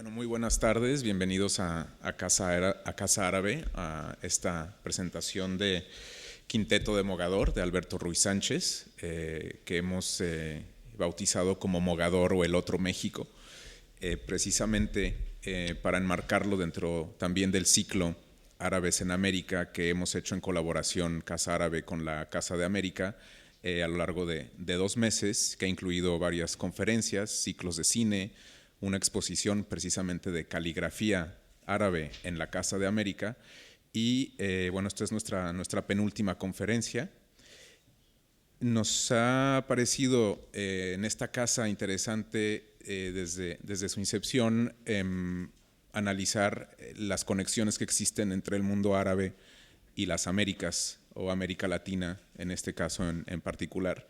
Bueno, muy buenas tardes, bienvenidos a Casa Árabe, a esta presentación de Quinteto de Mogador de Alberto Ruiz Sánchez, que hemos bautizado como Mogador o el Otro México, precisamente para enmarcarlo dentro también del ciclo Árabes en América que hemos hecho en colaboración Casa Árabe con la Casa de América a lo largo de 2 meses, que ha incluido varias conferencias, ciclos de cine, una exposición precisamente de caligrafía árabe en la Casa de América y bueno, esta es nuestra penúltima conferencia. Nos ha parecido en esta casa interesante desde su incepción analizar las conexiones que existen entre el mundo árabe y las Américas o América Latina en este caso en particular.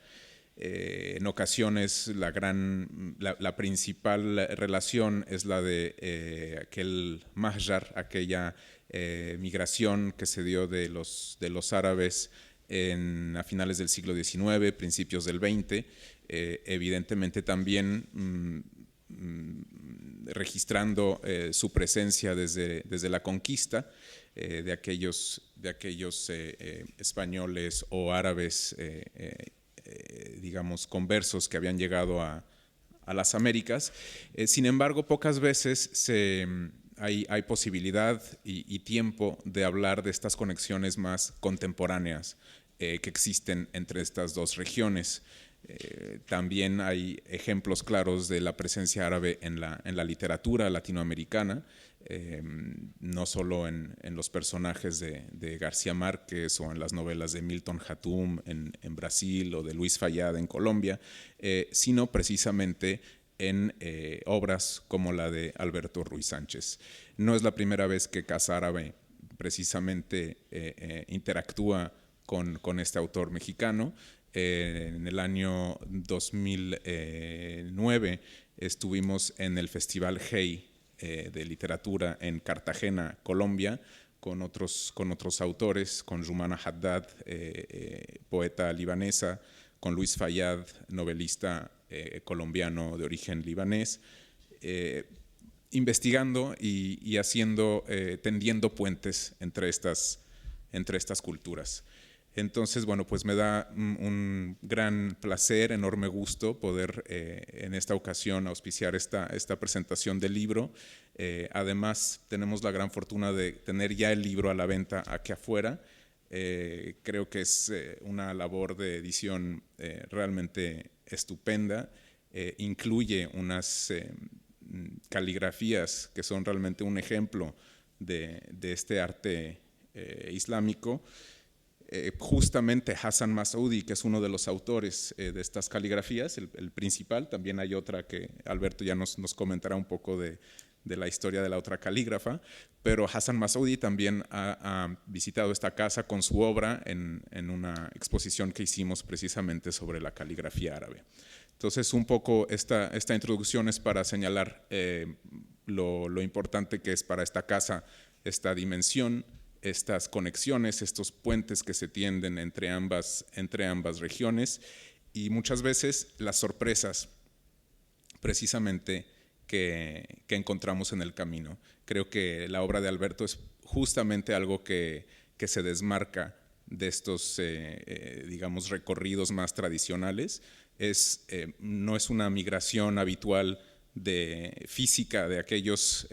En ocasiones la principal relación es la de aquel mahjar, aquella migración que se dio de los árabes a finales del siglo XIX, principios del XX, evidentemente también registrando su presencia desde la conquista de aquellos españoles o árabes digamos, conversos que habían llegado a las Américas. Sin embargo, pocas veces hay posibilidad y tiempo de hablar de estas conexiones más contemporáneas que existen entre estas dos regiones. También hay ejemplos claros de la presencia árabe en la literatura latinoamericana, no solo en los personajes de García Márquez o en las novelas de Milton Hatum en Brasil o de Luis Fayad en Colombia, sino precisamente en obras como la de Alberto Ruiz Sánchez. No es la primera vez que Casa Árabe precisamente interactúa con este autor mexicano. En el año 2009 estuvimos en el Festival Hey de literatura en Cartagena, Colombia, con otros autores, con Rumana Haddad, poeta libanesa, con Luis Fayad, novelista colombiano de origen libanés, investigando y haciendo, tendiendo puentes entre estas culturas. Entonces, bueno, pues me da un gran placer, enorme gusto poder en esta ocasión auspiciar esta presentación del libro. Además, tenemos la gran fortuna de tener ya el libro a la venta aquí afuera. Creo que es una labor de edición realmente estupenda. Incluye unas caligrafías que son realmente un ejemplo de este arte islámico. Justamente Hassan Masoudi, que es uno de los autores de estas caligrafías, el principal. También hay otra que Alberto ya nos comentará un poco de la historia de la otra calígrafa, pero Hassan Masoudi también ha visitado esta casa con su obra en una exposición que hicimos precisamente sobre la caligrafía árabe. Entonces, un poco esta introducción es para señalar lo importante que es para esta casa esta dimensión, estas conexiones, estos puentes que se tienden entre ambas regiones y muchas veces las sorpresas precisamente que encontramos en el camino. Creo que la obra de Alberto es justamente algo que se desmarca de estos, digamos, recorridos más tradicionales. No es una migración habitual de física de aquellos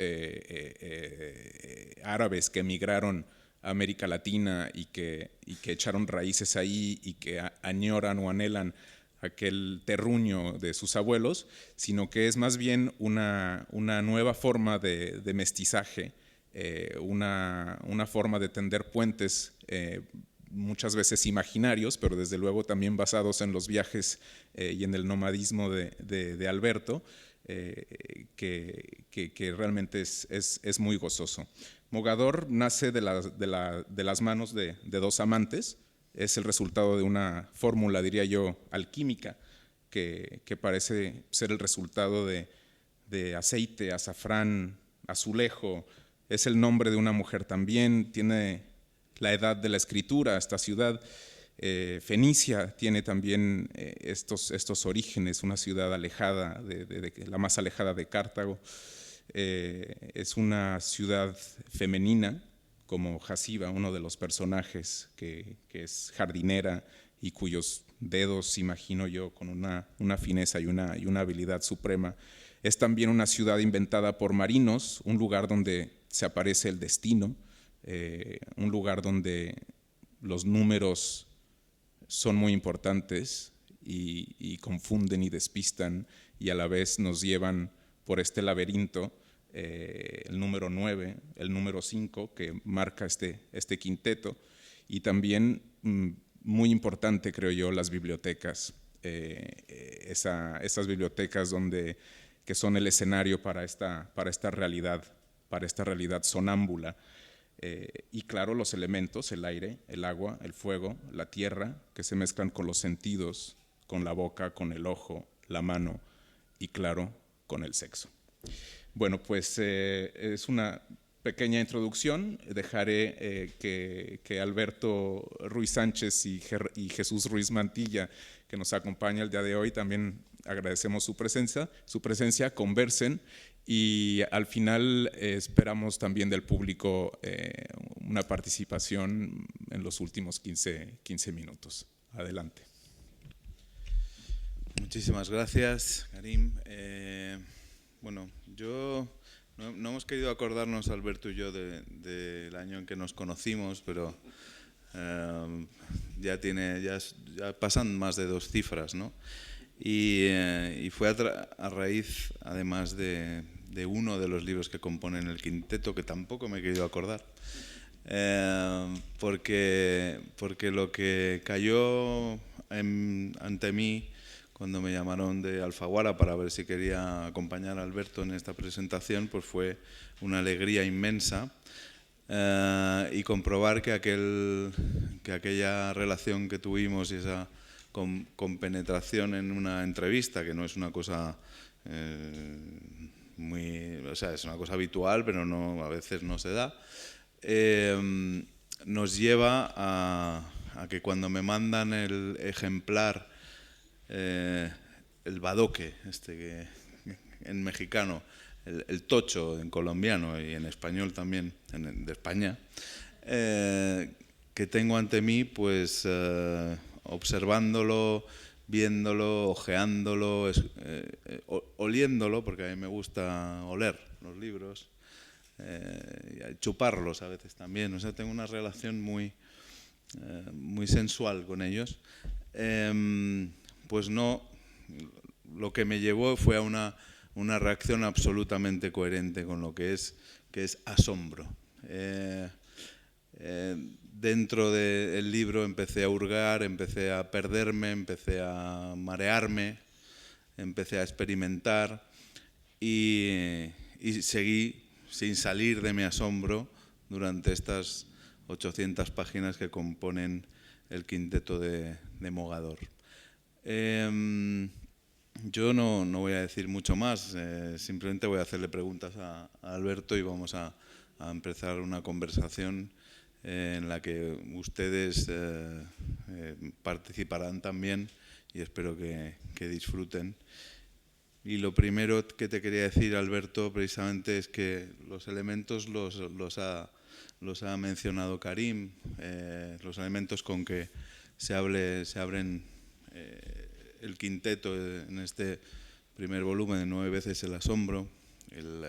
árabes que emigraron a América Latina y que echaron raíces ahí y que añoran o anhelan aquel terruño de sus abuelos, sino que es más bien una nueva forma de mestizaje, una forma de tender puentes muchas veces imaginarios, pero desde luego también basados en los viajes y en el nomadismo de Alberto, que realmente es muy gozoso. Mogador nace de las manos de dos amantes. Es el resultado de una fórmula, diría yo, alquímica, que parece ser el resultado de aceite, azafrán, azulejo. Es el nombre de una mujer también. Tiene la edad de la escritura, esta ciudad. Fenicia tiene también estos orígenes, una ciudad alejada, la más alejada de Cartago. Es una ciudad femenina, como Hasiba, uno de los personajes que es jardinera y cuyos dedos, imagino yo, con una fineza y una habilidad suprema. Es también una ciudad inventada por marinos, un lugar donde se aparece el destino, un lugar donde los números son muy importantes y confunden y despistan y a la vez nos llevan por este laberinto, el número 9, el número 5 que marca este quinteto, y también muy importante, creo yo, las bibliotecas, esas bibliotecas que son el escenario para esta realidad sonámbula. Y claro, los elementos, el aire, el agua, el fuego, la tierra, que se mezclan con los sentidos, con la boca, con el ojo, la mano y claro, con el sexo. Bueno, pues es una pequeña introducción. Dejaré que Alberto Ruiz Sánchez y Jesús Ruiz Mantilla, que nos acompaña el día de hoy, también agradecemos su presencia, conversen. Y al final esperamos también del público una participación en los últimos 15 minutos. Adelante. Muchísimas gracias, Karim. Bueno, no hemos querido acordarnos, Alberto y yo, del año en que nos conocimos, pero ya pasan más de 2 cifras, ¿no? Y fue a raíz, además de uno de los libros que componen el quinteto, que tampoco me he querido acordar, porque lo que cayó ante mí cuando me llamaron de Alfaguara para ver si quería acompañar a Alberto en esta presentación, pues fue una alegría inmensa, y comprobar que aquella relación que tuvimos y esa compenetración en una entrevista, que no es una cosa es una cosa habitual, pero a veces no se da, nos lleva a que cuando me mandan el ejemplar, el badoque, que en mexicano, el tocho en colombiano y en español también, de España, que tengo ante mí, pues observándolo, viéndolo, ojeándolo, oliéndolo, porque a mí me gusta oler los libros, chuparlos a veces también. O sea, tengo una relación muy sensual con ellos. Pues no, lo que me llevó fue a una reacción absolutamente coherente con lo que es asombro. Dentro del libro empecé a hurgar, empecé a perderme, empecé a marearme, empecé a experimentar y seguí sin salir de mi asombro durante estas 800 páginas que componen el quinteto de Mogador. Yo no voy a decir mucho más, simplemente voy a hacerle preguntas a Alberto y vamos a empezar una conversación en la que ustedes participarán también y espero que disfruten. Y lo primero que te quería decir, Alberto, precisamente es que los elementos los ha mencionado Karim, los elementos con que se abren el quinteto en este primer volumen de 9 veces el asombro, el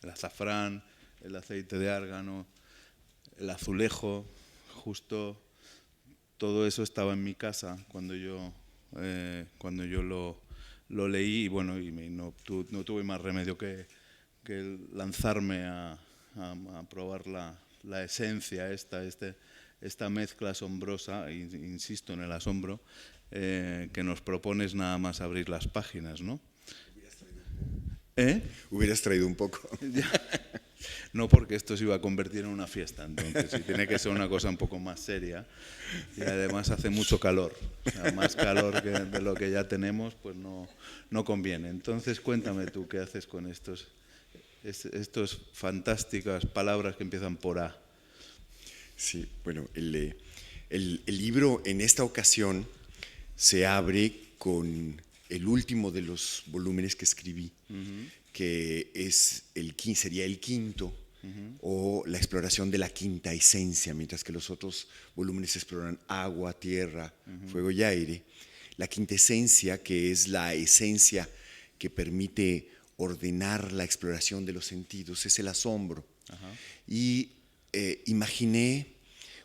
azafrán, el aceite de árgano, el azulejo. Justo todo eso estaba en mi casa cuando yo lo leí, y bueno, no tuve más remedio que lanzarme a probar la esencia, esta mezcla asombrosa, insisto en el asombro, que nos propones nada más abrir las páginas, ¿no? Hubieras traído un poco. No, porque esto se iba a convertir en una fiesta, entonces, y tiene que ser una cosa un poco más seria, y además hace mucho calor, o sea, más calor de lo que ya tenemos, pues no conviene. Entonces cuéntame tú qué haces con estos fantásticas palabras que empiezan por A. Sí, bueno, el libro en esta ocasión se abre con el último de los volúmenes que escribí, que sería el quinto, o la exploración de la quinta esencia, mientras que los otros volúmenes exploran agua, tierra, fuego y aire. La quinta esencia, que es la esencia que permite ordenar la exploración de los sentidos, es el asombro. Y imaginé,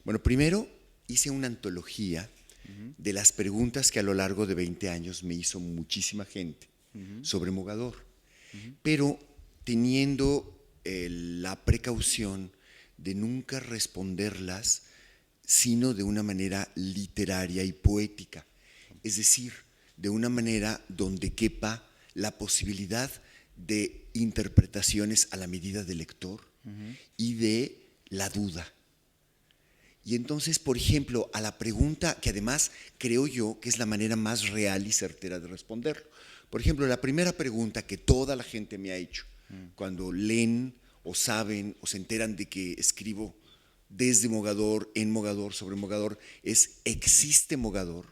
bueno, primero hice una antología de las preguntas que a lo largo de 20 años me hizo muchísima gente sobre Mogador, pero teniendo la precaución de nunca responderlas, sino de una manera literaria y poética, es decir, de una manera donde quepa la posibilidad de interpretaciones a la medida del lector y de la duda. Y entonces, por ejemplo, a la pregunta que además creo yo que es la manera más real y certera de responderlo. Por ejemplo, la primera pregunta que toda la gente me ha hecho cuando leen o saben o se enteran de que escribo desde Mogador, en Mogador, sobre Mogador, es: ¿existe Mogador?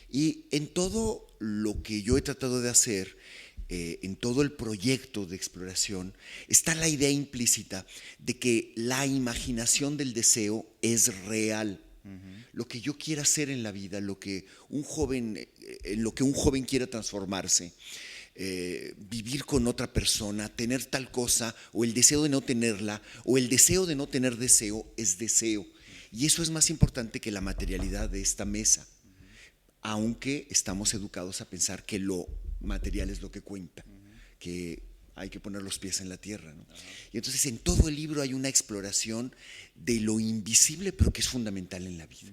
Y en todo lo que yo he tratado de hacer, en todo el proyecto de exploración, está la idea implícita de que la imaginación del deseo es real. Lo que yo quiera hacer en la vida, en lo que un joven quiera transformarse, vivir con otra persona, tener tal cosa, o el deseo de no tenerla, o el deseo de no tener deseo, es deseo. Y eso es más importante que la materialidad de esta mesa, aunque estamos educados a pensar que lo material es lo que cuenta, que hay que poner los pies en la tierra, ¿no? Y entonces en todo el libro hay una exploración de lo invisible, pero que es fundamental en la vida.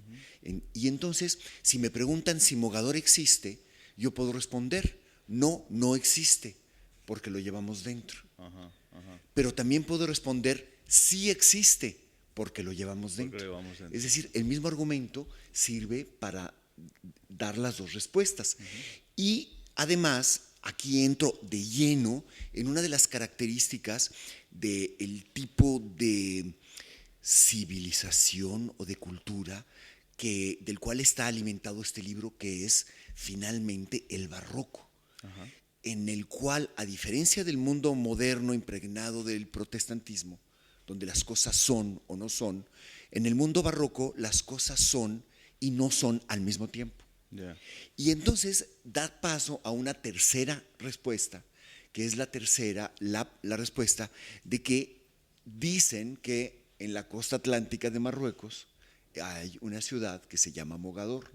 Y entonces, si me preguntan si Mogador existe, yo puedo responder: no, no existe, porque lo llevamos dentro. Pero también puedo responder: sí existe, porque lo llevamos dentro. Es decir, el mismo argumento sirve para dar las dos respuestas. Y además, aquí entro de lleno en una de las características del tipo de civilización o de cultura del cual está alimentado este libro, que es finalmente el barroco, en el cual, a diferencia del mundo moderno impregnado del protestantismo, donde las cosas son o no son, en el mundo barroco las cosas son y no son al mismo tiempo. Y entonces da paso a una tercera respuesta, que es la respuesta de que dicen que en la costa atlántica de Marruecos hay una ciudad que se llama Mogador.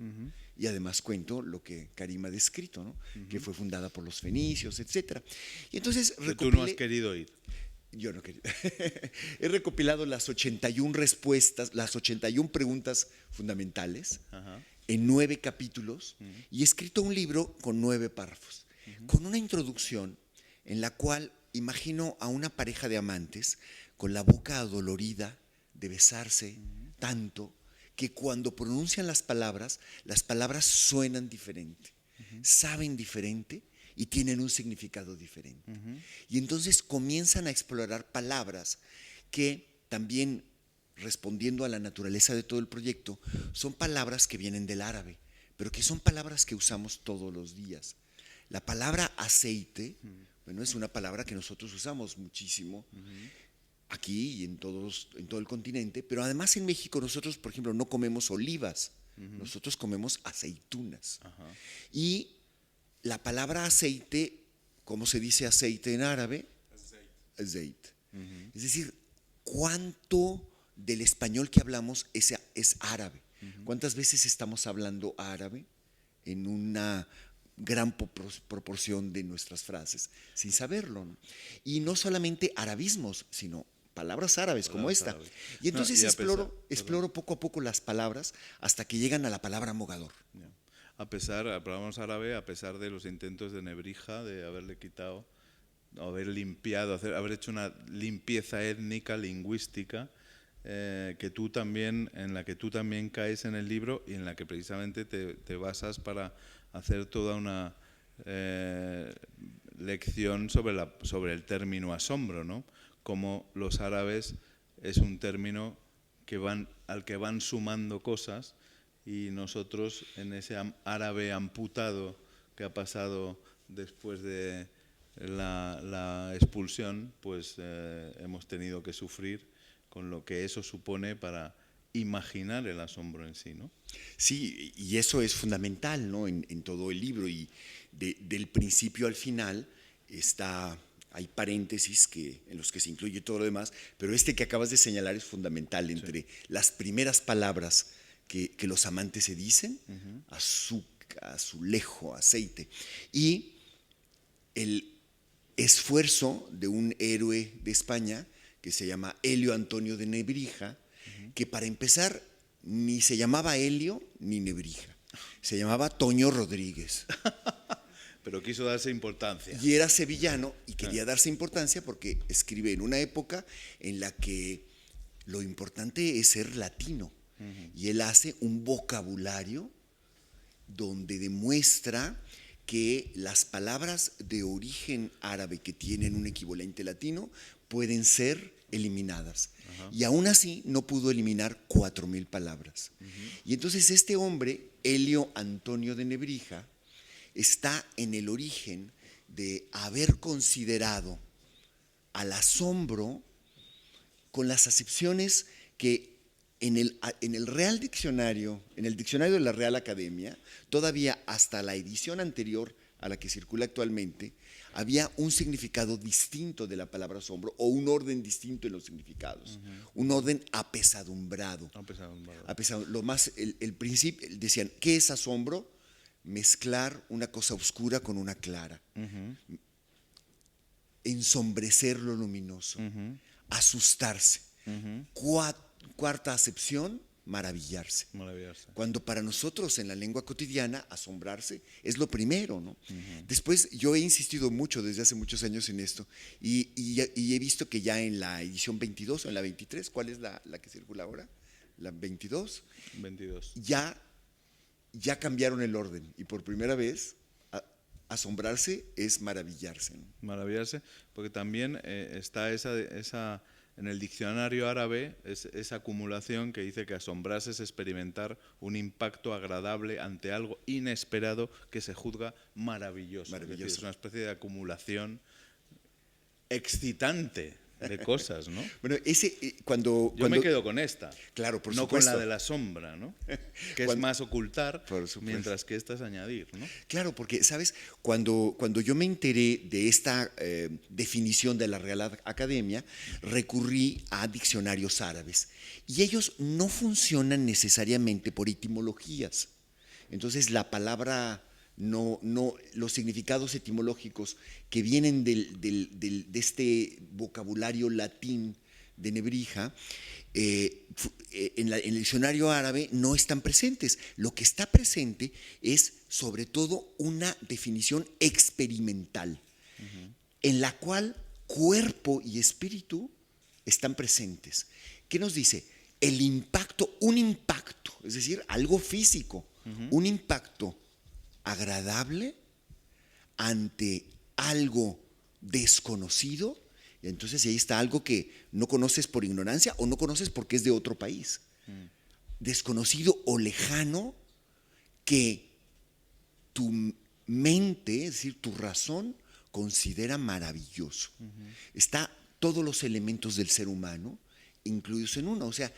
Y además cuento lo que Karim ha descrito, ¿no? Que fue fundada por los fenicios, etc. Y entonces tú no has querido ir. Yo no quería. He recopilado las 81 respuestas, las 81 preguntas fundamentales en 9 capítulos y he escrito un libro con 9 párrafos, con una introducción en la cual imagino a una pareja de amantes con la boca adolorida de besarse tanto que cuando pronuncian las palabras suenan diferente, saben diferente y tienen un significado diferente. Y entonces comienzan a explorar palabras que también, respondiendo a la naturaleza de todo el proyecto, son palabras que vienen del árabe, pero que son palabras que usamos todos los días. La palabra aceite, bueno, es una palabra que nosotros usamos muchísimo aquí y en todo el continente, pero además en México nosotros, por ejemplo, no comemos olivas, nosotros comemos aceitunas. Y la palabra aceite, ¿cómo se dice aceite en árabe? Aceite. Es decir, ¿cuánto del español que hablamos es árabe? ¿Cuántas veces estamos hablando árabe en una gran proporción de nuestras frases sin saberlo, ¿no? Y no solamente arabismos, sino palabras árabes como esta. Y entonces exploro poco a poco las palabras hasta que llegan a la palabra Mogador. Hablamos árabe a pesar de los intentos de Nebrija de haberle quitado, haber limpiado, haber hecho una limpieza étnica, lingüística, en la que tú también caes en el libro y en la que precisamente te basas para hacer toda una lección sobre el término asombro, ¿no? Como los árabes es un término al que van sumando cosas, y nosotros en ese árabe amputado que ha pasado después de la expulsión, pues hemos tenido que sufrir con lo que eso supone para imaginar el asombro en sí, ¿no? Sí, y eso es fundamental, ¿no? En todo el libro, y del principio al final hay paréntesis en los que se incluye todo lo demás, pero este que acabas de señalar es fundamental, entre las primeras palabras que los amantes se dicen, azúcar, azulejo, aceite, y el esfuerzo de un héroe de España que se llama Helio Antonio de Nebrija, que para empezar ni se llamaba Helio ni Nebrija, se llamaba Toño Rodríguez. Pero quiso darse importancia. Y era sevillano y quería darse importancia porque escribe en una época en la que lo importante es ser latino. Y él hace un vocabulario donde demuestra que las palabras de origen árabe que tienen un equivalente latino pueden ser eliminadas. Y aún así no pudo eliminar 4.000 palabras. Y entonces este hombre, Helio Antonio de Nebrija, está en el origen de haber considerado al asombro con las acepciones que en el Real Diccionario, en el diccionario de la Real Academia, todavía hasta la edición anterior a la que circula actualmente, había un significado distinto de la palabra asombro, o un orden distinto en los significados, un orden apesadumbrado. Lo más, el principio, decían, ¿qué es asombro? Mezclar una cosa oscura con una clara, ensombrecer lo luminoso, asustarse. Cuarta acepción, maravillarse. Cuando para nosotros en la lengua cotidiana asombrarse es lo primero, ¿no? Después yo he insistido mucho desde hace muchos años en esto y he visto que ya en la edición 22 o en la 23, ¿cuál es la que circula ahora? La 22. 22. Ya cambiaron el orden y por primera vez asombrarse es maravillarse, ¿no? Maravillarse, porque también está esa en el diccionario árabe esa acumulación que dice que asombrarse es experimentar un impacto agradable ante algo inesperado que se juzga maravilloso. Es decir, es una especie de acumulación excitante de cosas, ¿no? Bueno, Yo me quedo con esta. Claro, por no supuesto. con la de la sombra, ¿no? Que es más ocultar, mientras que esta es añadir, ¿no? Claro, porque, ¿sabes? Cuando yo me enteré de esta definición de la Real Academia, recurrí a diccionarios árabes. Y ellos no funcionan necesariamente por etimologías. Entonces, la palabra... los significados etimológicos que vienen de este vocabulario latín de Nebrija, en el diccionario árabe no están presentes. Lo que está presente es sobre todo una definición experimental, en la cual cuerpo y espíritu están presentes. ¿Qué nos dice? El impacto, un impacto, es decir, algo físico, un impacto agradable ante algo desconocido. Y entonces ahí está algo que no conoces por ignorancia o no conoces porque es de otro país. Desconocido o lejano, que tu mente, es decir, tu razón, considera maravilloso. Está todos los elementos del ser humano incluidos en uno. O sea,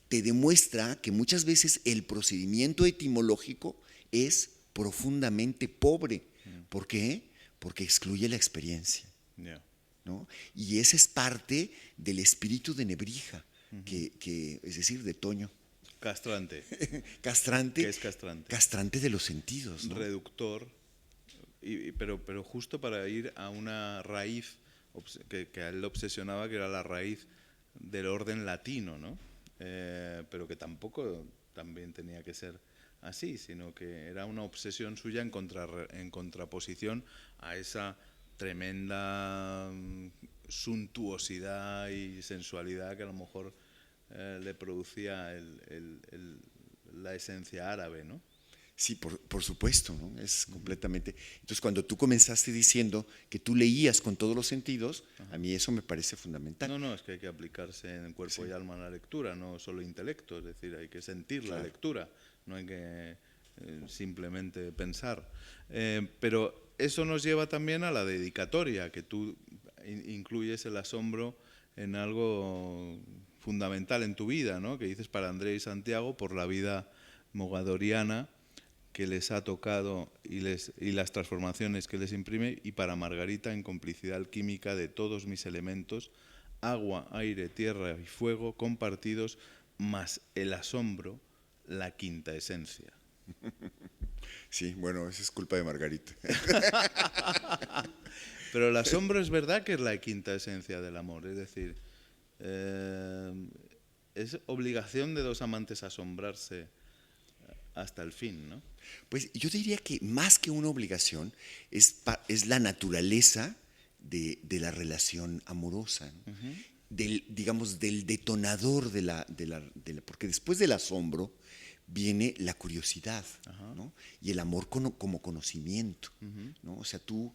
te demuestra que muchas veces el procedimiento etimológico es profundamente pobre. ¿Por qué? Porque excluye la experiencia. ¿No? Y ese es parte del espíritu de Nebrija, que es decir, de Toño. Castrante. Castrante. ¿Qué es castrante? Castrante de los sentidos, ¿no? Reductor. Pero justo para ir a una raíz que a él le obsesionaba, que era la raíz del orden latino, ¿no? Pero que tampoco también tenía que ser así, sino que era una obsesión suya en contraposición a esa tremenda suntuosidad y sensualidad que a lo mejor le producía la esencia árabe, ¿no? Sí, por supuesto, ¿no? Es completamente... Entonces, cuando tú comenzaste diciendo que tú leías con todos los sentidos, a mí eso me parece fundamental. No, es que hay que aplicarse en cuerpo y alma a la lectura, no solo intelecto, es decir, hay que sentir la lectura, no hay que simplemente pensar. Pero eso nos lleva también a la dedicatoria, que tú incluyes el asombro en algo fundamental en tu vida, ¿no? Que dices para Andrés y Santiago, por la vida mogadoriana que les ha tocado y las transformaciones que les imprime, y para Margarita, en complicidad alquímica de todos mis elementos, agua, aire, tierra y fuego compartidos, más el asombro, la quinta esencia. Sí, bueno, eso es culpa de Margarita. Pero el asombro es verdad que es la quinta esencia del amor, es decir, es obligación de dos amantes asombrarse hasta el fin, ¿no? Pues yo diría que más que una obligación, es la naturaleza de la relación amorosa, ¿no? Digamos, del detonador porque después del asombro viene la curiosidad, ¿no? Y el amor como conocimiento, ¿no? O sea, tú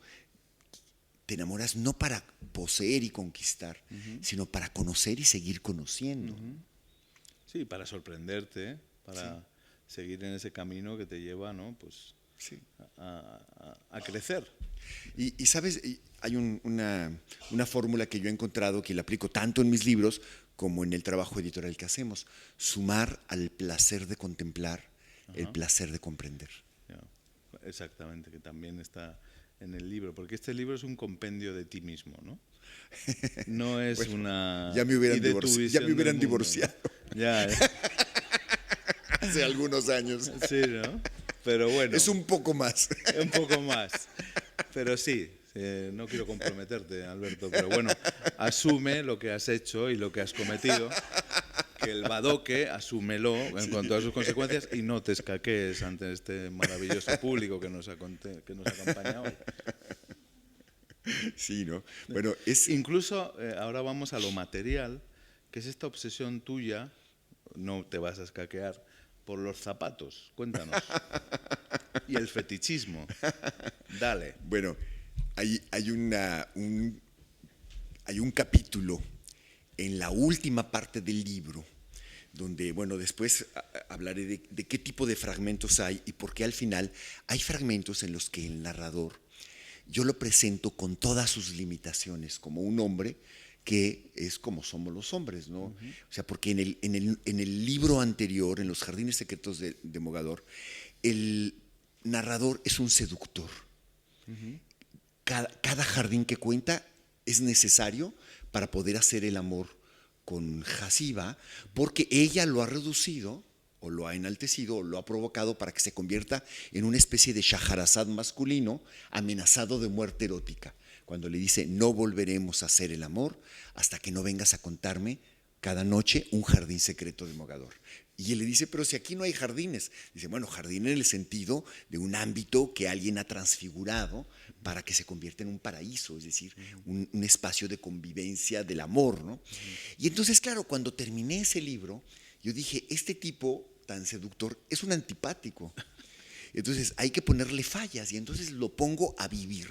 te enamoras no para poseer y conquistar, sino para conocer y seguir conociendo. Sí, para sorprenderte, para seguir en ese camino que te lleva, ¿no? Pues a crecer. Y sabes, hay una fórmula que yo he encontrado que la aplico tanto en mis libros como en el trabajo editorial que hacemos: sumar al placer de contemplar el placer de comprender. Ya, exactamente, que también está en el libro, porque este libro es un compendio de ti mismo, ¿no? No es Bueno, una... Ya me hubieran divorciado. ¿No? Ya. Hace algunos años. Sí, ¿no? Pero bueno. Es un poco más. Un poco más. Pero sí, no quiero comprometerte, Alberto, pero bueno, asume lo que has hecho y lo que has cometido, que el badoque, asúmelo en cuanto a sus consecuencias y no te escaquees ante este maravilloso público que nos acompaña hoy. Sí, ¿no? Bueno, Incluso ahora vamos a lo material, que es esta obsesión tuya, no te vas a escaquear, por los zapatos. Cuéntanos. Y el fetichismo. Dale. Bueno, hay un capítulo en la última parte del libro donde, bueno, después hablaré de qué tipo de fragmentos hay y por qué al final hay fragmentos en los que el narrador, yo lo presento con todas sus limitaciones, como un hombre que es como somos los hombres, ¿no? O sea, porque en el libro anterior, en Los Jardines Secretos de Mogador, el narrador es un seductor. Cada jardín que cuenta es necesario para poder hacer el amor con Hasiba, porque ella lo ha reducido, o lo ha enaltecido, o lo ha provocado para que se convierta en una especie de Shahrazad masculino amenazado de muerte erótica. Cuando le dice: no volveremos a hacer el amor hasta que no vengas a contarme cada noche un jardín secreto de Mogador. Y él le dice: pero si aquí no hay jardines. Dice: bueno, jardín en el sentido de un ámbito que alguien ha transfigurado para que se convierta en un paraíso, es decir, un espacio de convivencia del amor, ¿no? Y entonces, claro, cuando terminé ese libro, yo dije: este tipo tan seductor es un antipático. Entonces hay que ponerle fallas, y entonces lo pongo a vivir.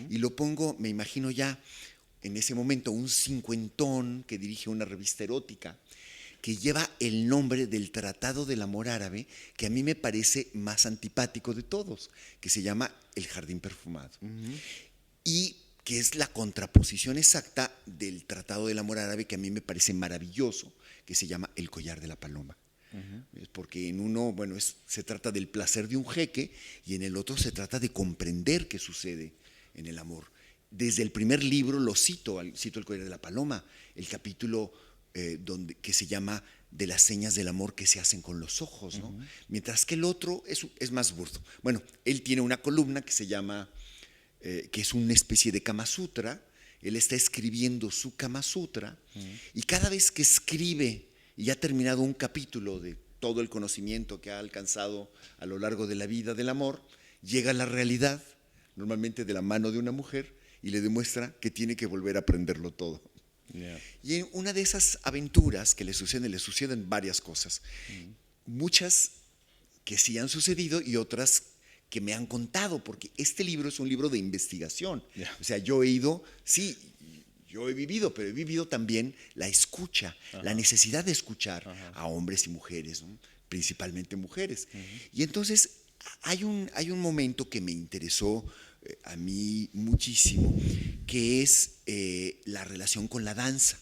Y lo pongo, me imagino ya en ese momento, un cincuentón que dirige una revista erótica que lleva el nombre del Tratado del Amor Árabe, que a mí me parece más antipático de todos, que se llama El Jardín Perfumado. Y que es la contraposición exacta del Tratado del Amor Árabe, que a mí me parece maravilloso, que se llama El Collar de la Paloma. Porque en uno, bueno, se trata del placer de un jeque, y en el otro se trata de comprender qué sucede en el amor. Desde el primer libro lo cito El Collar de la Paloma, el capítulo que se llama De las señas del amor que se hacen con los ojos, ¿no? Mientras que el otro es más burdo. Bueno, él tiene una columna que se llama, que es una especie de Kama Sutra. Él está escribiendo su Kama Sutra, y cada vez que escribe y ha terminado un capítulo de todo el conocimiento que ha alcanzado a lo largo de la vida del amor, llega a la realidad, normalmente de la mano de una mujer, y le demuestra que tiene que volver a aprenderlo todo. Y en una de esas aventuras que le suceden varias cosas. Muchas que sí han sucedido y otras que me han contado, porque este libro es un libro de investigación. O sea, yo he vivido, pero he vivido también la escucha, la necesidad de escuchar a hombres y mujeres, ¿no? Principalmente mujeres. Y entonces hay un momento que me interesó a mí muchísimo, que es la relación con la danza.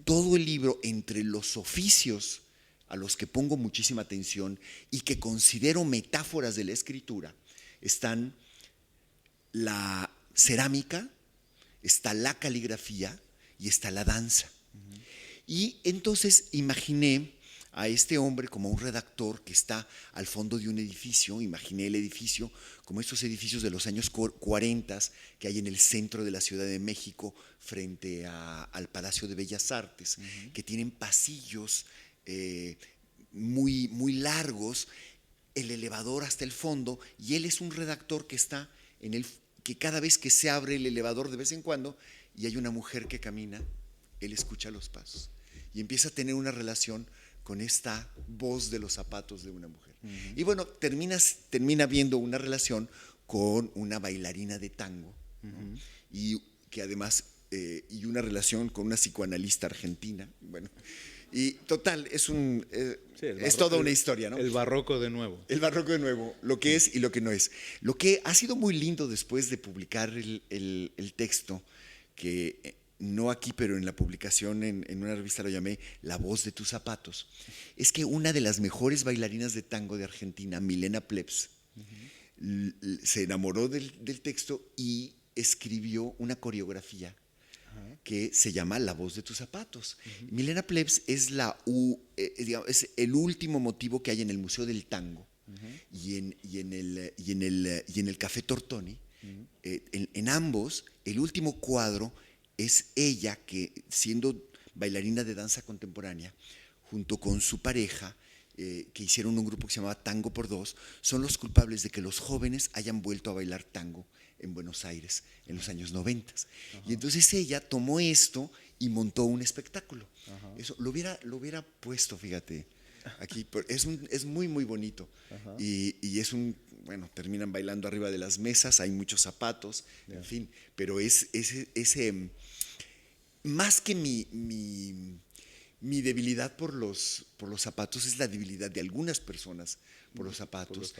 Todo el libro, entre los oficios a los que pongo muchísima atención y que considero metáforas de la escritura, están la cerámica, está la caligrafía y está la danza. Y entonces imaginé a este hombre como un redactor que está al fondo de un edificio. Imaginé el edificio como estos edificios de los años 40 que hay en el centro de la Ciudad de México frente al Palacio de Bellas Artes, que tienen pasillos muy, muy largos, el elevador hasta el fondo, y él es un redactor que está que cada vez que se abre el elevador de vez en cuando y hay una mujer que camina, él escucha los pasos y empieza a tener una relación con esta voz de los zapatos de una mujer. Y bueno, termina viendo una relación con una bailarina de tango, ¿no? Y que además, y una relación con una psicoanalista argentina. Bueno, y total, es toda una historia, ¿no? El barroco de nuevo. El barroco de nuevo, lo que es y lo que no es. Lo que ha sido muy lindo después de publicar el texto, que no aquí, pero en la publicación en una revista lo llamé La voz de tus zapatos, es que una de las mejores bailarinas de tango de Argentina, Milena Plebs, se enamoró del texto y escribió una coreografía que se llama La voz de tus zapatos. Milena Plebs es es el último motivo que hay en el Museo del Tango y en el Café Tortoni. En ambos, el último cuadro es ella que, siendo bailarina de danza contemporánea, junto con su pareja, que hicieron un grupo que se llamaba Tango por Dos, son los culpables de que los jóvenes hayan vuelto a bailar tango en Buenos Aires en los años 90. Y entonces ella tomó esto y montó un espectáculo. Eso lo hubiera puesto, fíjate, aquí. Es muy, muy bonito. Y es bueno, terminan bailando arriba de las mesas, hay muchos zapatos, en fin, pero más que mi debilidad por los zapatos, es la debilidad de algunas personas por los zapatos,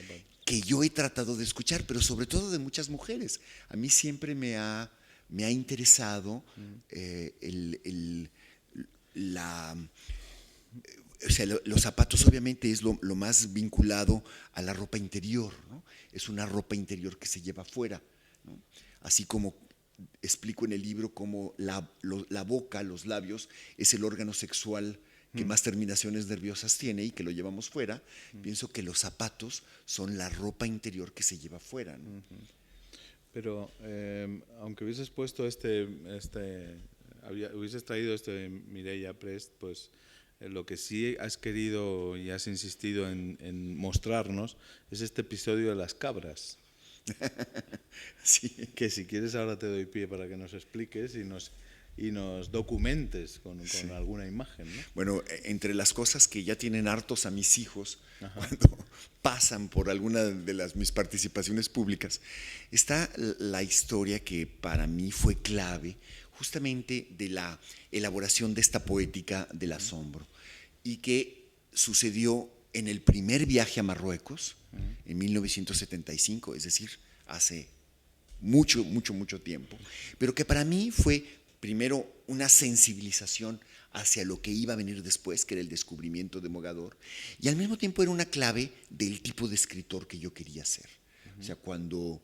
que yo he tratado de escuchar, pero sobre todo de muchas mujeres. A mí siempre me ha interesado o sea, los zapatos obviamente es lo más vinculado a la ropa interior, ¿no? Es una ropa interior que se lleva afuera, ¿no? Así como explico en el libro cómo la boca, los labios, es el órgano sexual que más terminaciones nerviosas tiene y que lo llevamos fuera. Pienso que los zapatos son la ropa interior que se lleva fuera, ¿no? Pero aunque hubieses puesto hubieses traído Mireia Prest, pues lo que sí has querido y has insistido en mostrarnos es este episodio de las cabras. Sí. Que si quieres ahora te doy pie para que nos expliques y nos documentes con alguna imagen, ¿no? Bueno, entre las cosas que ya tienen hartos a mis hijos cuando pasan por alguna de mis participaciones públicas, está la historia que para mí fue clave justamente de la elaboración de esta poética del asombro, y que sucedió en el primer viaje a Marruecos en 1975, es decir, hace mucho, mucho, mucho tiempo, pero que para mí fue primero una sensibilización hacia lo que iba a venir después, que era el descubrimiento de Mogador, y al mismo tiempo era una clave del tipo de escritor que yo quería ser. O sea, cuando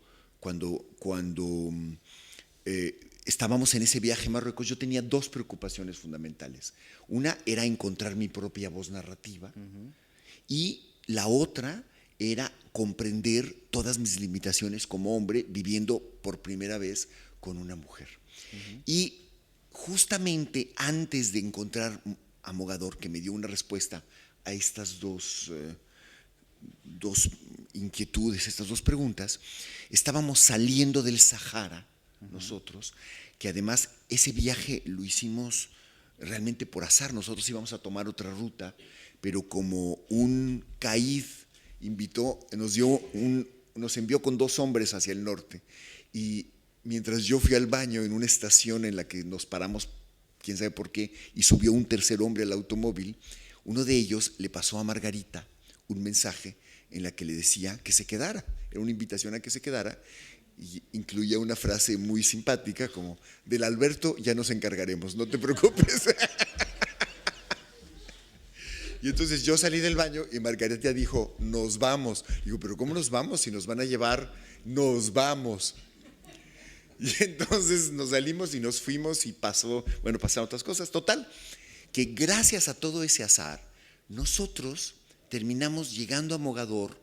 estábamos en ese viaje a Marruecos, yo tenía dos preocupaciones fundamentales. Una era encontrar mi propia voz narrativa, y la otra era comprender todas mis limitaciones como hombre viviendo por primera vez con una mujer. Y justamente antes de encontrar a Mogador, que me dio una respuesta a estas dos inquietudes, estas dos preguntas, estábamos saliendo del Sahara, nosotros, que además ese viaje lo hicimos realmente por azar. Nosotros íbamos a tomar otra ruta, pero como un caid nos envió con dos hombres hacia el norte, y mientras yo fui al baño en una estación en la que nos paramos, quién sabe por qué, y subió un tercer hombre al automóvil, uno de ellos le pasó a Margarita un mensaje en la que le decía que se quedara, era una invitación a que se quedara, y incluía una frase muy simpática como, del Alberto ya nos encargaremos, no te preocupes. Y entonces yo salí del baño y Margarita dijo, nos vamos. Digo, pero ¿cómo nos vamos? Si nos van a llevar, nos vamos. Y entonces nos salimos y nos fuimos y pasaron otras cosas. Total, que gracias a todo ese azar, nosotros terminamos llegando a Mogador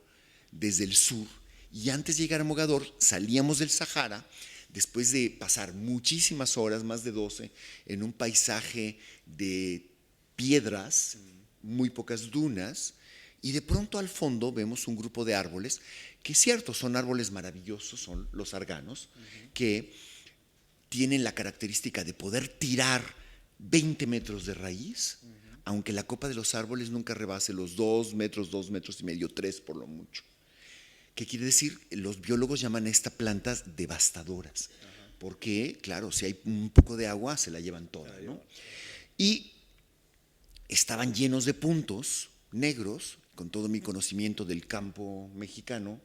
desde el sur, y antes de llegar a Mogador salíamos del Sahara, después de pasar muchísimas horas, más de 12, en un paisaje de piedras, muy pocas dunas, y de pronto al fondo vemos un grupo de árboles, que es cierto, son árboles maravillosos, son los arganos, que tienen la característica de poder tirar 20 metros de raíz, aunque la copa de los árboles nunca rebase los 2 metros, 2 metros y medio, 3 por lo mucho. ¿Qué quiere decir? Los biólogos llaman a estas plantas devastadoras, porque, claro, si hay un poco de agua, se la llevan toda, ¿no? Y estaban llenos de puntos negros, con todo mi conocimiento del campo mexicano.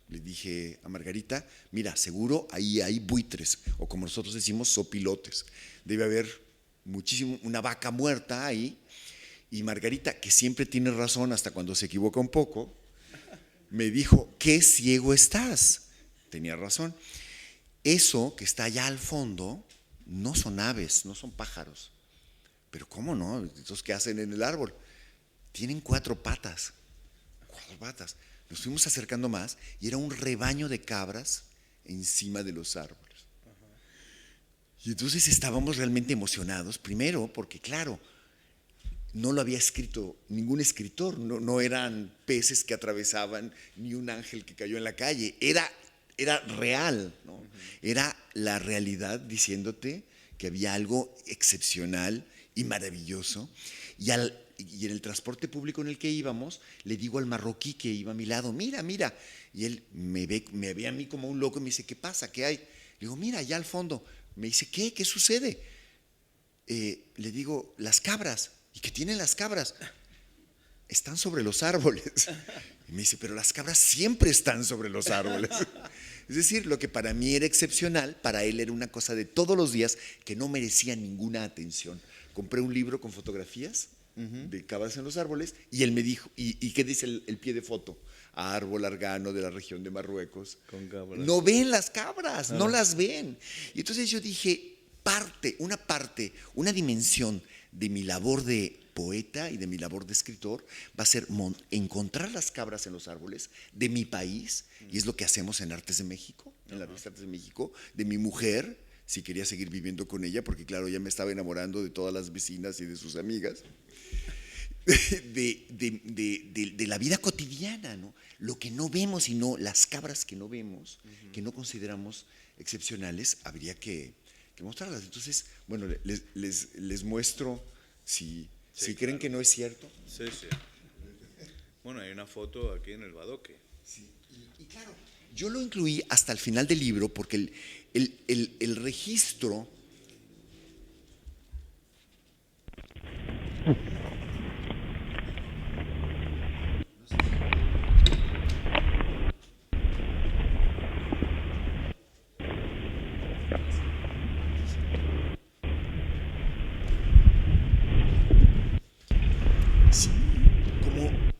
Le dije a Margarita, mira, seguro ahí hay buitres, o como nosotros decimos, sopilotes. Debe haber muchísimo, una vaca muerta ahí. Y Margarita, que siempre tiene razón hasta cuando se equivoca un poco, me dijo, qué ciego estás. Tenía razón. Eso que está allá al fondo no son aves, no son pájaros. Pero ¿cómo no? ¿Entonces qué hacen en el árbol? Tienen 4 patas. 4 patas. Nos fuimos acercando más y era un rebaño de cabras encima de los árboles. Y entonces estábamos realmente emocionados, primero porque, claro, no lo había escrito ningún escritor, no eran peces que atravesaban ni un ángel que cayó en la calle, era real, ¿no? Era la realidad diciéndote que había algo excepcional y maravilloso. Y en el transporte público en el que íbamos, le digo al marroquí que iba a mi lado, mira, mira. Y él me ve a mí como un loco y me dice, ¿qué pasa? ¿Qué hay? Le digo, mira, allá al fondo. Me dice, ¿qué? ¿Qué sucede? Le digo, las cabras. ¿Y qué tienen las cabras? Están sobre los árboles. Y me dice, pero las cabras siempre están sobre los árboles. Es decir, lo que para mí era excepcional, para él era una cosa de todos los días que no merecía ninguna atención. Compré un libro con fotografías de cabras en los árboles y él me dijo, ¿y qué dice el pie de foto? Árbol argano de la región de Marruecos. Con cabras. No ven las cabras, no las ven. Y entonces yo dije, una dimensión de mi labor de poeta y de mi labor de escritor va a ser encontrar las cabras en los árboles de mi país, y es lo que hacemos en Artes de México, en la revista Artes de México, de mi mujer, si quería seguir viviendo con ella, porque claro, ya me estaba enamorando de todas las vecinas y de sus amigas, de la vida cotidiana, ¿no? Lo que no vemos, sino las cabras que no vemos, que no consideramos excepcionales, habría que mostrarlas. Entonces, bueno, les muestro si creen claro que no es cierto. Sí. Bueno, hay una foto aquí en el Badoque. Sí. Y claro, yo lo incluí hasta el final del libro porque el registro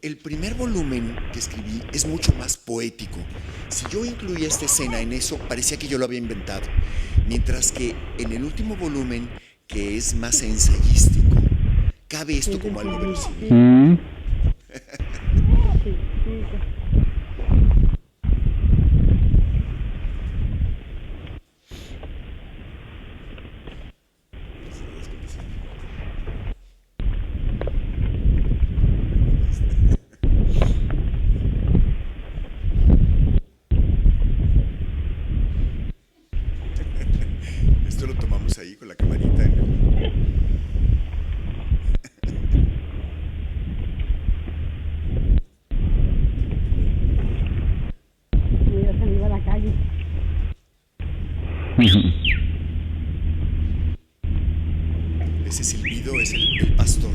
el primer volumen que escribí es mucho más poético. Si yo incluía esta escena en eso, parecía que yo lo había inventado. Mientras que en el último volumen, que es más ensayístico, cabe esto como algo verosímil. Esto lo tomamos ahí con la camarita en el... Yo salí a la calle. Ese silbido es el pastor.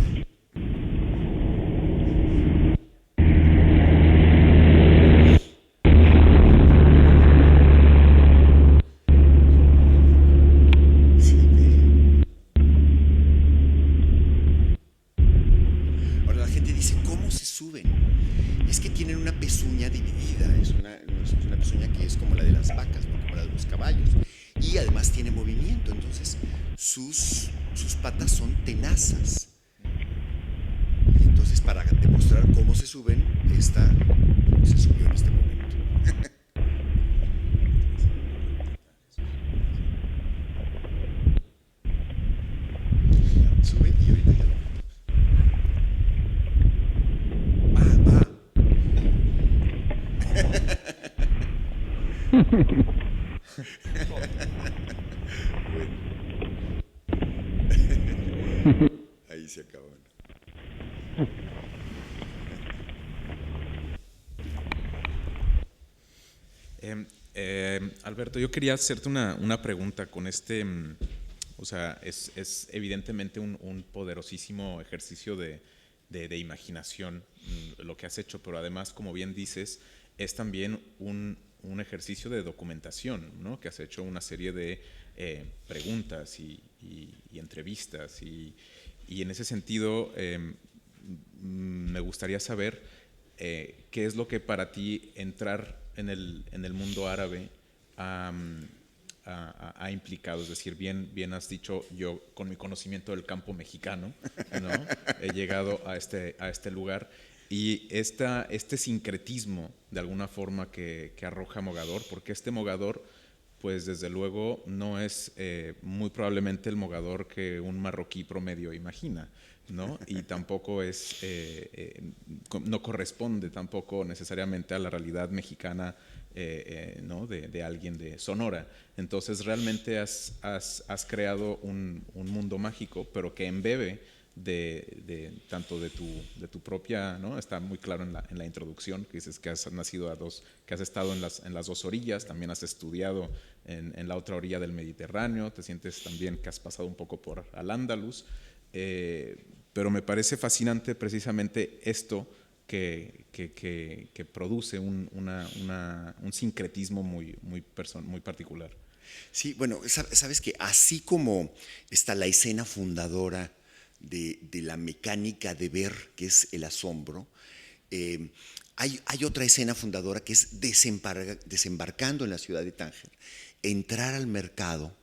es que tienen una pezuña dividida, es una pezuña que es como la de las vacas, ¿no? Como la de los caballos, y además tiene movimiento, entonces sus patas son tenazas. Y entonces, para demostrar cómo se suben, esta se subió en este momento. Sube y ahorita ya lo metemos. Va. Bueno. Ahí se acabó. Alberto, yo quería hacerte una pregunta con o sea, es evidentemente un poderosísimo ejercicio de imaginación lo que has hecho, pero además, como bien dices, es también un ejercicio de documentación, ¿no? Que has hecho una serie de preguntas y entrevistas y en ese sentido me gustaría saber qué es lo que para ti entrar en el mundo árabe ha implicado. Es decir, bien has dicho, yo con mi conocimiento del campo mexicano, ¿no? He llegado a este lugar y este sincretismo de alguna forma que arroja Mogador, porque este Mogador pues desde luego no es muy probablemente el Mogador que un marroquí promedio imagina, ¿no? Y tampoco no corresponde tampoco necesariamente a la realidad mexicana, ¿no? de alguien de Sonora. Entonces realmente has creado un mundo mágico, pero que embebe tanto de tu propia, ¿no? Está muy claro en la introducción que dices que has nacido que has estado en las dos orillas, también has estudiado en la otra orilla del Mediterráneo, te sientes también que has pasado un poco por Al-Ándalus, pero me parece fascinante precisamente esto que produce un sincretismo muy particular. Sí, bueno, sabes que así como está la escena fundadora de la mecánica de ver, que es el asombro, hay otra escena fundadora que es desembarcando en la ciudad de Tánger, entrar al mercado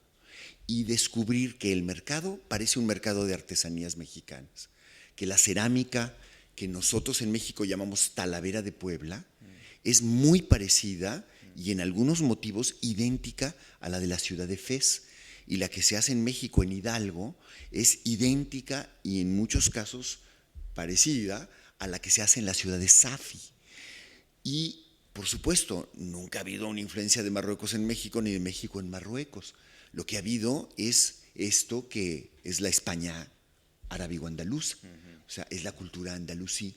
y descubrir que el mercado parece un mercado de artesanías mexicanas, que la cerámica que nosotros en México llamamos Talavera de Puebla es muy parecida y en algunos motivos idéntica a la de la ciudad de Fez. Y la que se hace en México, en Hidalgo, es idéntica y en muchos casos parecida a la que se hace en la ciudad de Safi. Y, por supuesto, nunca ha habido una influencia de Marruecos en México ni de México en Marruecos. Lo que ha habido es esto que es la España árabe-andaluza, o sea, es la cultura andalusí.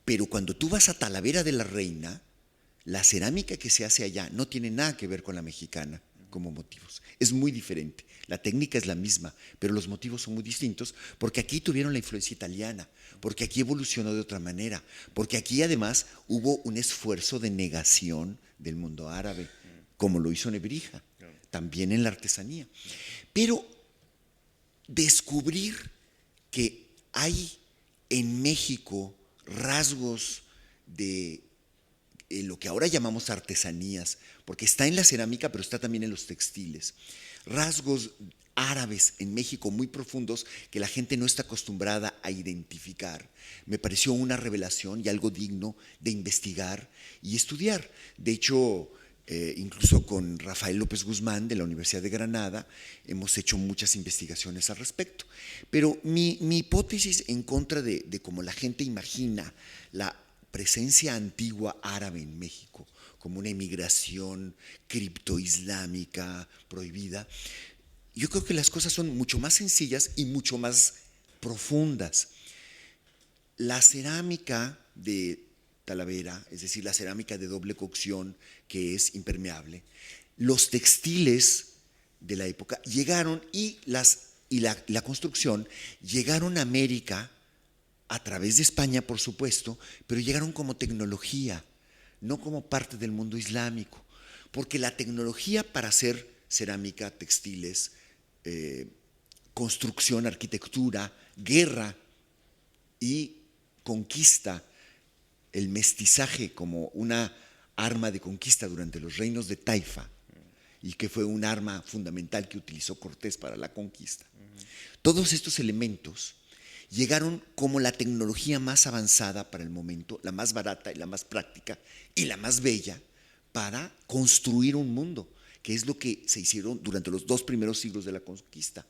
Pero cuando tú vas a Talavera de la Reina, la cerámica que se hace allá no tiene nada que ver con la mexicana como motivos. Es muy diferente. La técnica es la misma, pero los motivos son muy distintos porque aquí tuvieron la influencia italiana, porque aquí evolucionó de otra manera, porque aquí además hubo un esfuerzo de negación del mundo árabe, como lo hizo Nebrija, también en la artesanía. Pero descubrir que hay en México rasgos de lo que ahora llamamos artesanías, porque está en la cerámica, pero está también en los textiles. Rasgos árabes en México muy profundos que la gente no está acostumbrada a identificar. Me pareció una revelación y algo digno de investigar y estudiar. De hecho, incluso con Rafael López Guzmán de la Universidad de Granada hemos hecho muchas investigaciones al respecto. Pero mi hipótesis en contra de cómo la gente imagina la presencia antigua árabe en México como una emigración criptoislámica prohibida, yo creo que las cosas son mucho más sencillas y mucho más profundas. La cerámica de Talavera, es decir, la cerámica de doble cocción que es impermeable, los textiles de la época llegaron y la construcción llegaron a América a través de España, por supuesto, pero llegaron como tecnología, no como parte del mundo islámico, porque la tecnología para hacer cerámica, textiles, construcción, arquitectura, guerra y conquista el mestizaje como una arma de conquista durante los reinos de Taifa, y que fue un arma fundamental que utilizó Cortés para la conquista. Todos estos elementos llegaron como la tecnología más avanzada para el momento, la más barata y la más práctica y la más bella para construir un mundo, que es lo que se hicieron durante los 2 primeros siglos de la conquista.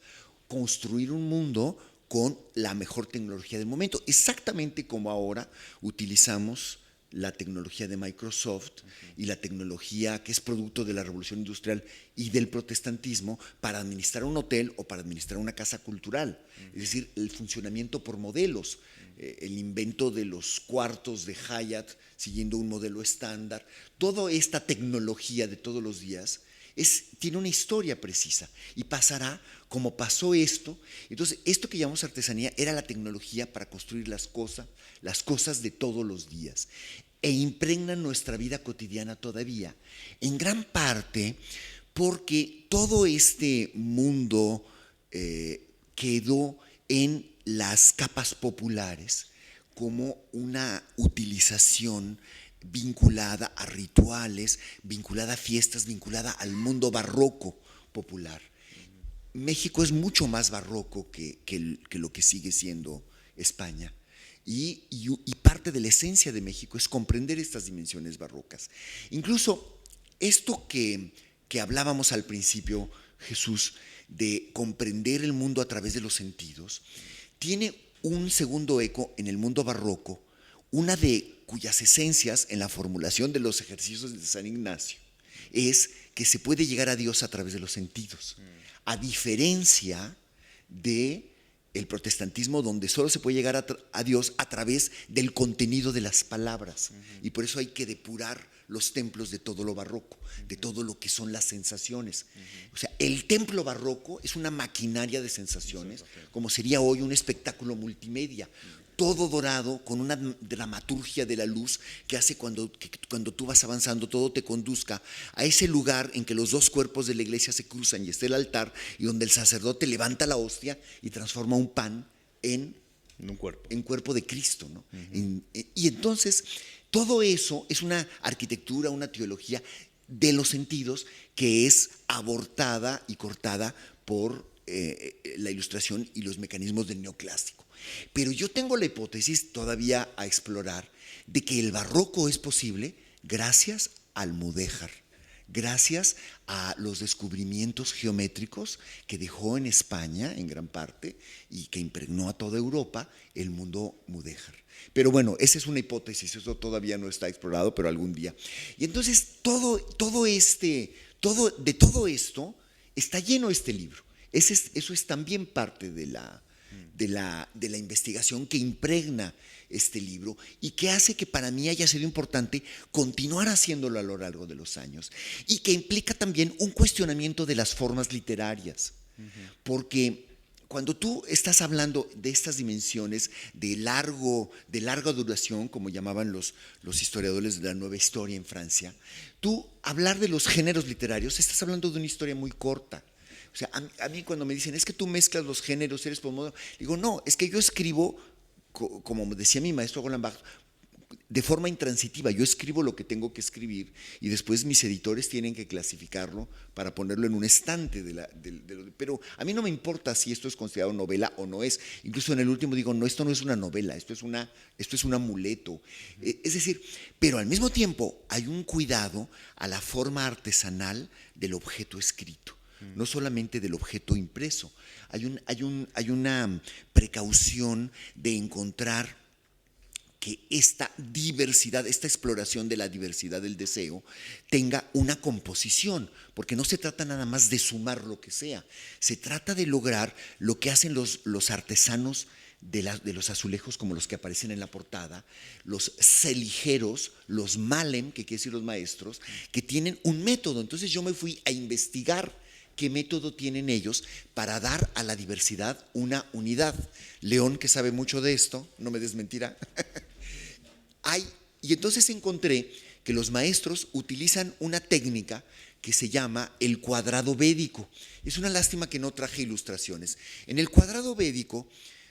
Construir un mundo con la mejor tecnología del momento, exactamente como ahora utilizamos la tecnología de Microsoft y la tecnología que es producto de la revolución industrial y del protestantismo para administrar un hotel o para administrar una casa cultural. Es decir, el funcionamiento por modelos, el invento de los cuartos de Hyatt siguiendo un modelo estándar. Toda esta tecnología de todos los días tiene una historia precisa y pasará como pasó esto. Entonces, esto que llamamos artesanía era la tecnología para construir las cosas de todos los días, e impregnan nuestra vida cotidiana todavía, en gran parte porque todo este mundo quedó en las capas populares como una utilización vinculada a rituales, vinculada a fiestas, vinculada al mundo barroco popular. México es mucho más barroco que lo que sigue siendo España. Y parte de la esencia de México es comprender estas dimensiones barrocas. Incluso esto que hablábamos al principio, Jesús, de comprender el mundo a través de los sentidos, tiene un segundo eco en el mundo barroco, una de cuyas esencias en la formulación de los ejercicios de San Ignacio es que se puede llegar a Dios a través de los sentidos, a diferencia de el protestantismo, donde solo se puede llegar a Dios a través del contenido de las palabras. Y por eso hay que depurar los templos de todo lo barroco, de todo lo que son las sensaciones. O sea, el templo barroco es una maquinaria de sensaciones, como sería hoy un espectáculo multimedia, todo dorado, con una dramaturgia de la luz que hace cuando tú vas avanzando, todo te conduzca a ese lugar en que los 2 cuerpos de la iglesia se cruzan y está el altar, y donde el sacerdote levanta la hostia y transforma un pan en cuerpo de Cristo, ¿no? Y entonces todo eso es una arquitectura, una teología de los sentidos que es abortada y cortada por la ilustración y los mecanismos del neoclásico. Pero yo tengo la hipótesis todavía a explorar de que el barroco es posible gracias al mudéjar, gracias a los descubrimientos geométricos que dejó en España en gran parte y que impregnó a toda Europa el mundo mudéjar. Pero bueno, esa es una hipótesis, eso todavía no está explorado, pero algún día. Y entonces de todo esto está lleno este libro. Eso es también parte de la investigación que impregna este libro y que hace que para mí haya sido importante continuar haciéndolo a lo largo de los años, y que implica también un cuestionamiento de las formas literarias, porque cuando tú estás hablando de estas dimensiones de larga duración, como llamaban los historiadores de la Nueva Historia en Francia, tú hablar de los géneros literarios, estás hablando de una historia muy corta. O sea, a mí cuando me dicen, es que tú mezclas los géneros, eres postmoderno, digo, no, es que yo escribo, como decía mi maestro Roland Barthes, de forma intransitiva. Yo escribo lo que tengo que escribir y después mis editores tienen que clasificarlo para ponerlo en un estante pero a mí no me importa si esto es considerado novela o no es. Incluso en el último digo, no, esto no es una novela, esto es un amuleto. Es decir, pero al mismo tiempo hay un cuidado a la forma artesanal del objeto escrito, no solamente del objeto impreso. Hay una precaución de encontrar que esta diversidad, esta exploración de la diversidad del deseo tenga una composición, porque no se trata nada más de sumar lo que sea, se trata de lograr lo que hacen los artesanos de los azulejos, como los que aparecen en la portada, los celijeros, los malem, que quiere decir los maestros, que tienen un método. Entonces yo me fui a investigar qué método tienen ellos para dar a la diversidad una unidad. León, que sabe mucho de esto, no me desmentirá. Y entonces encontré que los maestros utilizan una técnica que se llama el cuadrado védico. Es una lástima que no traje ilustraciones. En el cuadrado védico,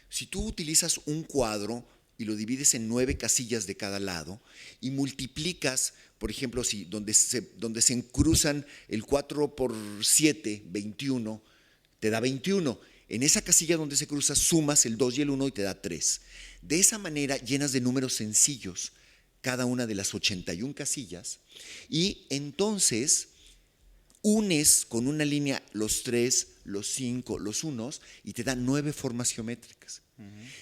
si tú utilizas un cuadro y lo divides en 9 casillas de cada lado y multiplicas, por ejemplo, si donde se cruzan el 4 por 7, 21, te da 21. En esa casilla donde se cruza sumas el 2 y el 1 y te da 3. De esa manera llenas de números sencillos cada una de las 81 casillas y entonces unes con una línea los 3, los 5, los 1 y te da 9 formas geométricas.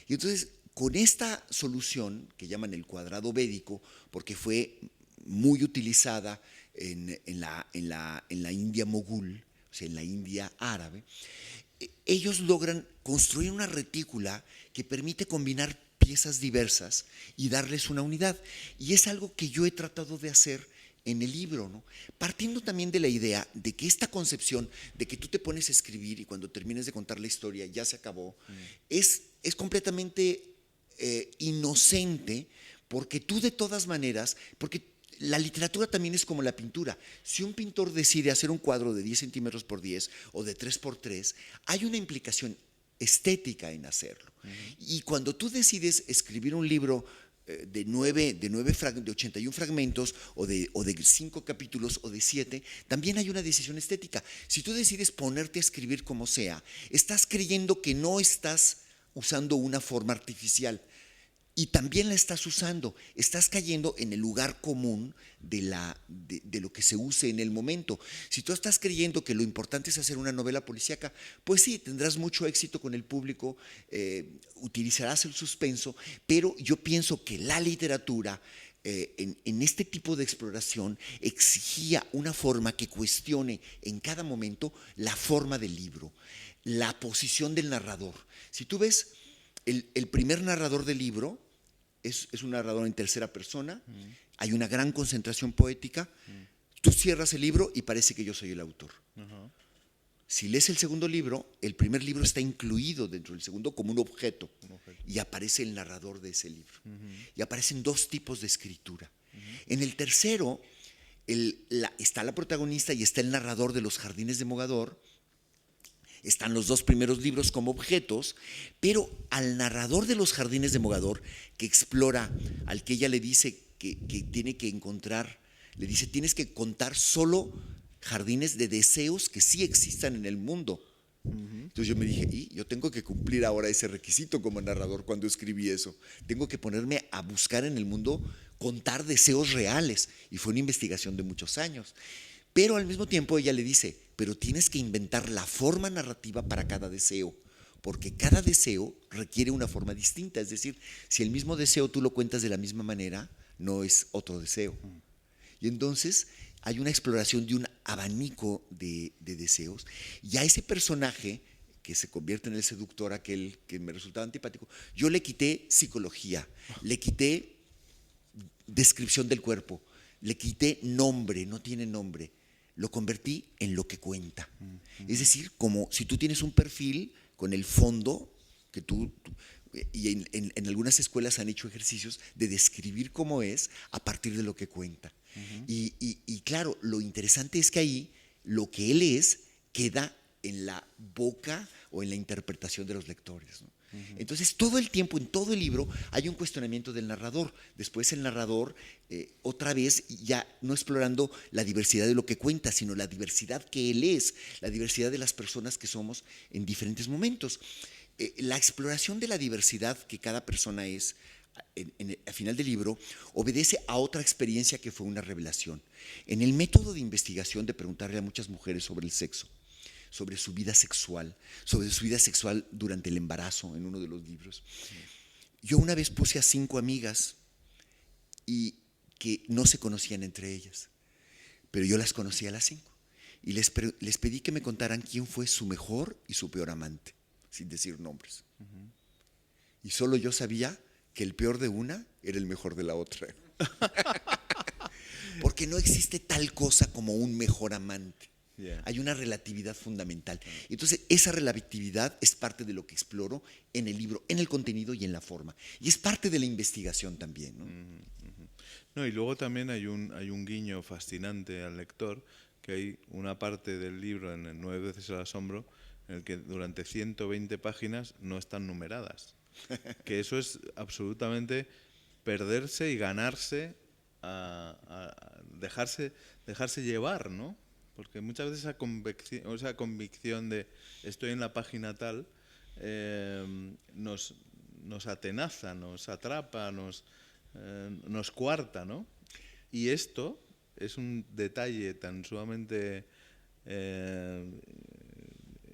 Y entonces con esta solución que llaman el cuadrado védico, porque fue muy utilizada en la India mogul, o sea, en la India árabe, ellos logran construir una retícula que permite combinar piezas diversas y darles una unidad. Y es algo que yo he tratado de hacer en el libro, ¿no? Partiendo también de la idea de que esta concepción de que tú te pones a escribir y cuando termines de contar la historia ya se acabó, es completamente inocente, porque tú de todas maneras, porque la literatura también es como la pintura. Si un pintor decide hacer un cuadro de 10 centímetros por 10 o de 3 por 3, hay una implicación estética en hacerlo. Y cuando tú decides escribir un libro de 81 fragmentos o de 5 capítulos o de 7, también hay una decisión estética. Si tú decides ponerte a escribir como sea, estás creyendo que no estás usando una forma artificial. Y también la estás usando, estás cayendo en el lugar común de lo que se use en el momento. Si tú estás creyendo que lo importante es hacer una novela policíaca, pues sí, tendrás mucho éxito con el público, utilizarás el suspenso, pero yo pienso que la literatura en este tipo de exploración exigía una forma que cuestione en cada momento la forma del libro, la posición del narrador. Si tú ves el primer narrador del libro, es un narrador en tercera persona, hay una gran concentración poética, tú cierras el libro y parece que yo soy el autor. Si lees el segundo libro, el primer libro está incluido dentro del segundo como un objeto y aparece el narrador de ese libro. Y aparecen 2 tipos de escritura. En el tercero está la protagonista y está el narrador de Los Jardines de Mogador. Están los 2 primeros libros como objetos, pero al narrador de Los Jardines de Mogador, que explora, al que ella le dice que tiene que encontrar, le dice, tienes que contar solo jardines de deseos que sí existan en el mundo. Entonces yo me dije, y yo tengo que cumplir ahora ese requisito como narrador cuando escribí eso. Tengo que ponerme a buscar en el mundo, contar deseos reales. Y fue una investigación de muchos años. Pero al mismo tiempo ella le dice, pero tienes que inventar la forma narrativa para cada deseo, porque cada deseo requiere una forma distinta. Es decir, si el mismo deseo tú lo cuentas de la misma manera, no es otro deseo. Y entonces hay una exploración de un abanico de deseos. Y a ese personaje que se convierte en el seductor, aquel que me resultaba antipático, yo le quité psicología, le quité descripción del cuerpo, le quité nombre, no tiene nombre. Lo convertí en lo que cuenta. Es decir, como si tú tienes un perfil con el fondo, que y en algunas escuelas han hecho ejercicios de describir cómo es a partir de lo que cuenta. Y claro, lo interesante es que ahí lo que él es queda en la boca o en la interpretación de los lectores, ¿no? Entonces todo el tiempo, en todo el libro, hay un cuestionamiento del narrador. Después el narrador, otra vez, ya no explorando la diversidad de lo que cuenta, sino la diversidad que él es, la diversidad de las personas que somos en diferentes momentos. La exploración de la diversidad que cada persona es, al final del libro, obedece a otra experiencia que fue una revelación. En el método de investigación de preguntarle a muchas mujeres sobre el sexo, sobre su vida sexual durante el embarazo, en uno de los libros. Yo una vez puse a 5 amigas y que no se conocían entre ellas, pero yo las conocí a las 5 y les pedí que me contaran quién fue su mejor y su peor amante, sin decir nombres. Y solo yo sabía que el peor de una era el mejor de la otra. Porque no existe tal cosa como un mejor amante. Hay una relatividad fundamental. Entonces, esa relatividad es parte de lo que exploro en el libro, en el contenido y en la forma. Y es parte de la investigación también, ¿no? No, y luego también hay un guiño fascinante al lector, que hay una parte del libro, en el 9 veces el asombro, en el que durante 120 páginas no están numeradas. que eso es absolutamente perderse y ganarse, a dejarse llevar, ¿no? Porque muchas veces esa convicción de estoy en la página tal nos atenaza, nos atrapa, nos coarta, ¿no? Y esto es un detalle tan sumamente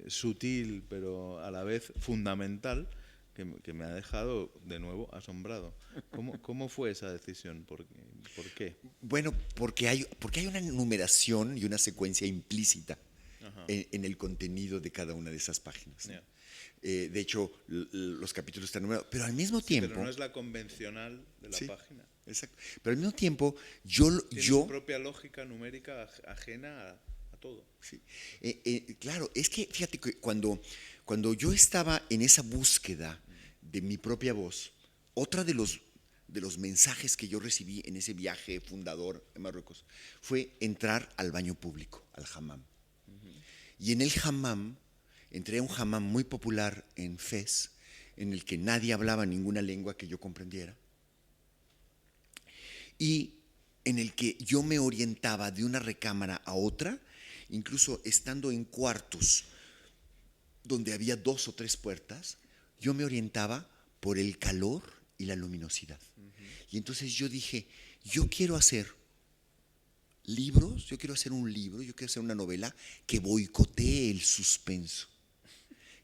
sutil, pero a la vez fundamental, que me ha dejado de nuevo asombrado. ¿Cómo fue esa decisión? ¿Por qué? Bueno, porque hay una numeración y una secuencia implícita en el contenido de cada una de esas páginas. Yeah. De hecho, los capítulos están numerados, pero al mismo Sí, tiempo... pero no es la convencional de la Sí, página. exacto. Pero al mismo tiempo, Tiene su propia lógica numérica ajena a todo. Sí. Claro, es que fíjate que cuando yo estaba en esa búsqueda de mi propia voz, otra de los mensajes que yo recibí en ese viaje fundador en Marruecos fue entrar al baño público, al hammam. Y en el hammam, entré a un hammam muy popular en Fez, en el que nadie hablaba ninguna lengua que yo comprendiera, y en el que yo me orientaba de una recámara a otra, incluso estando en cuartos donde había 2 o 3 puertas, yo me orientaba por el calor y la luminosidad. Y entonces yo dije, yo quiero hacer libros, yo quiero hacer un libro, yo quiero hacer una novela que boicotee el suspenso,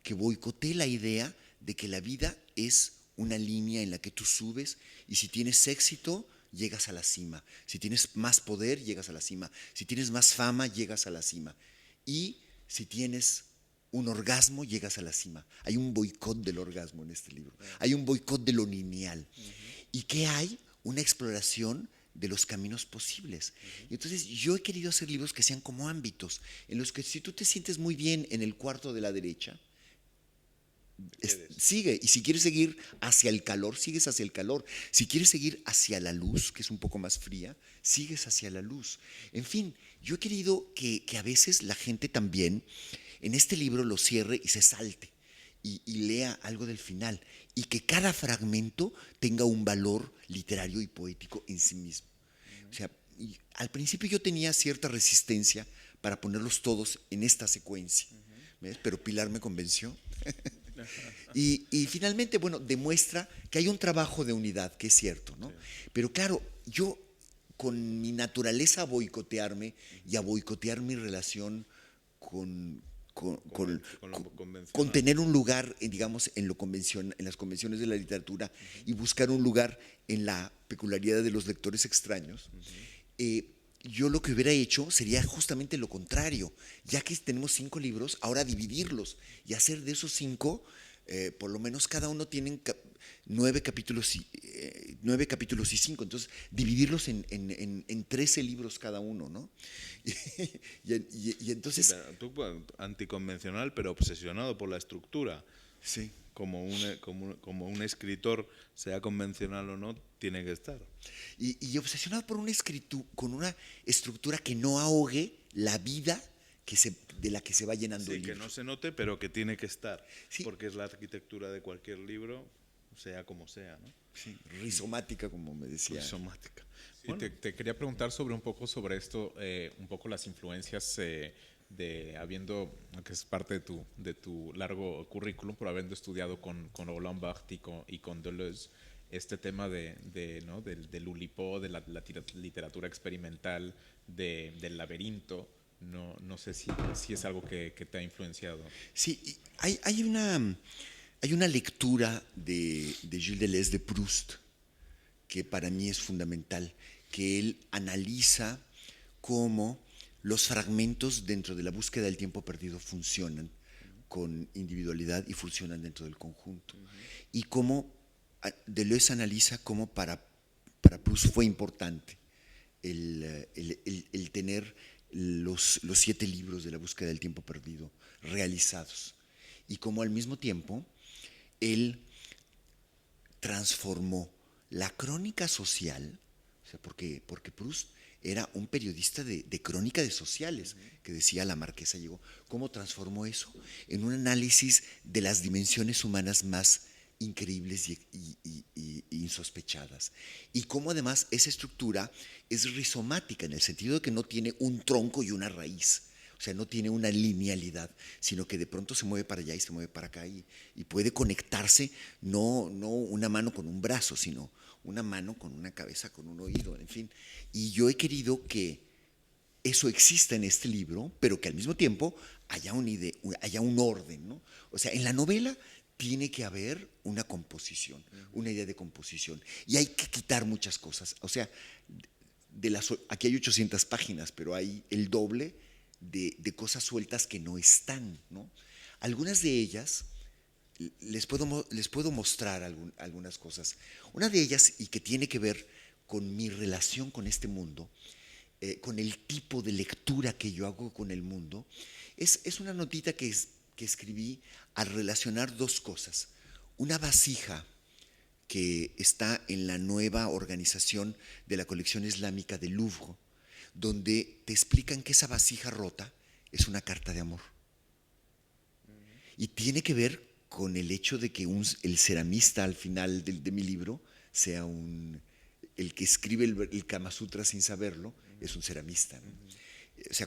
que boicotee la idea de que la vida es una línea en la que tú subes y si tienes éxito, llegas a la cima. Si tienes más poder, llegas a la cima. Si tienes más fama, llegas a la cima. Y si tienes un orgasmo, llegas a la cima. Hay un boicot del orgasmo en este libro. Hay un boicot de lo lineal. ¿Y qué hay? Una exploración de los caminos posibles. Y entonces yo he querido hacer libros que sean como ámbitos, en los que si tú te sientes muy bien en el cuarto de la derecha, sigue, y si quieres seguir hacia el calor, sigues hacia el calor. Si quieres seguir hacia la luz, que es un poco más fría, sigues hacia la luz. En fin, yo he querido que a veces la gente también en este libro lo cierre y se salte y lea algo del final, y que cada fragmento tenga un valor literario y poético en sí mismo. O sea, al principio yo tenía cierta resistencia para ponerlos todos en esta secuencia, ¿ves? Pero Pilar me convenció. Y finalmente, bueno, demuestra que hay un trabajo de unidad, que es cierto, ¿no? Sí. Pero claro, yo con mi naturaleza a boicotearme y a boicotear mi relación con tener un lugar, digamos, en las convenciones de la literatura, y buscar un lugar en la peculiaridad de los lectores extraños, yo lo que hubiera hecho sería justamente lo contrario. Ya que tenemos 5 libros, ahora dividirlos y hacer de esos 5, por lo menos cada uno tienen 9 capítulos y 5. Entonces, dividirlos en 13 libros cada uno, ¿no? y entonces... Sí, tú, anticonvencional, pero obsesionado por la estructura. Sí. Como un escritor, sea convencional o no, tiene que estar. Y obsesionado por con una estructura que no ahogue la vida de la que se va llenando el libro. Sí, que no se note, pero que tiene que estar. Sí. Porque es la arquitectura de cualquier libro, sea como sea, ¿no? Sí, rizomática, como me decía. Rizomática. Sí, bueno. Te quería preguntar un poco sobre esto, un poco las influencias que es parte de tu largo currículum, por habiendo estudiado con Roland Barthes y con Deleuze, este tema del Oulipo, de la literatura experimental, del laberinto. No sé si es algo que te ha influenciado. Sí, hay una lectura de Gilles Deleuze de Proust que para mí es fundamental, que él analiza cómo los fragmentos dentro de la búsqueda del tiempo perdido funcionan con individualidad y funcionan dentro del conjunto. Y cómo Deleuze analiza cómo para Proust fue importante el tener los 7 libros de la búsqueda del tiempo perdido realizados. Y cómo al mismo tiempo él transformó la crónica social, o sea, porque Proust era un periodista de crónica de sociales, que decía La Marquesa llegó. ¿Cómo transformó eso? En un análisis de las dimensiones humanas más increíbles y insospechadas. Y cómo además esa estructura es rizomática en el sentido de que no tiene un tronco y una raíz. O sea, no tiene una linealidad, sino que de pronto se mueve para allá y se mueve para acá y puede conectarse no una mano con un brazo, sino una mano con una cabeza, con un oído, en fin. Y yo he querido que eso exista en este libro, pero que al mismo tiempo haya un orden, ¿no? O sea, en la novela tiene que haber una composición, una idea de composición. Y hay que quitar muchas cosas. O sea, aquí hay 800 páginas, pero hay el doble de cosas sueltas que no están, ¿no? Algunas de ellas les puedo mostrar algunas cosas. Una de ellas, y que tiene que ver con mi relación con este mundo, con el tipo de lectura que yo hago con el mundo, es una notita que escribí al relacionar dos cosas. Una vasija que está en la nueva organización de la colección islámica del Louvre, donde te explican que esa vasija rota es una carta de amor. Y tiene que ver con el hecho de que el ceramista al final de mi libro sea el que escribe el Kama Sutra sin saberlo, es un ceramista, ¿no? O sea,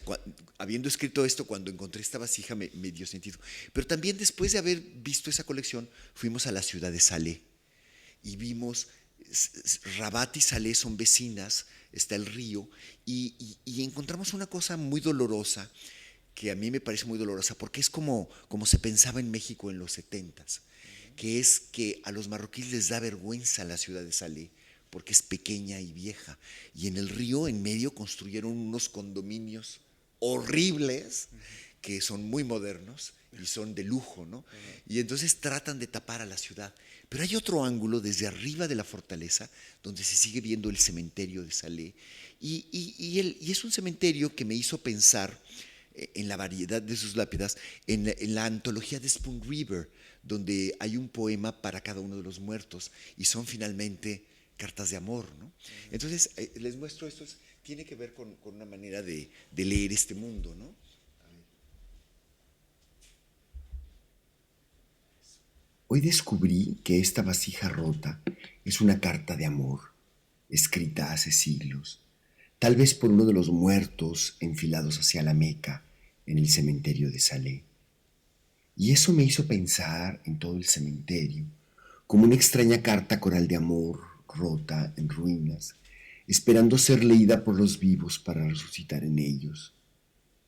habiendo escrito esto, cuando encontré esta vasija me dio sentido. Pero también después de haber visto esa colección, fuimos a la ciudad de Salé y vimos, Rabat y Salé son vecinas, está el río, y encontramos una cosa muy dolorosa, que a mí me parece muy dolorosa, porque es como se pensaba en México en los 70s, que es que a los marroquíes les da vergüenza la ciudad de Salé, porque es pequeña y vieja. Y en el río, en medio, construyeron unos condominios horribles, que son muy modernos y son de lujo, ¿no? Y entonces tratan de tapar a la ciudad. Pero hay otro ángulo desde arriba de la fortaleza, donde se sigue viendo el cementerio de Salé. Y es un cementerio que me hizo pensar en la variedad de sus lápidas, en la antología de Spoon River, donde hay un poema para cada uno de los muertos, y son finalmente cartas de amor, ¿no? Entonces, les muestro esto, tiene que ver con una manera de leer este mundo, ¿no? Hoy descubrí que esta vasija rota es una carta de amor, escrita hace siglos, tal vez por uno de los muertos enfilados hacia la Meca en el cementerio de Salé. Y eso me hizo pensar en todo el cementerio, como una extraña carta coral de amor rota en ruinas, esperando ser leída por los vivos para resucitar en ellos,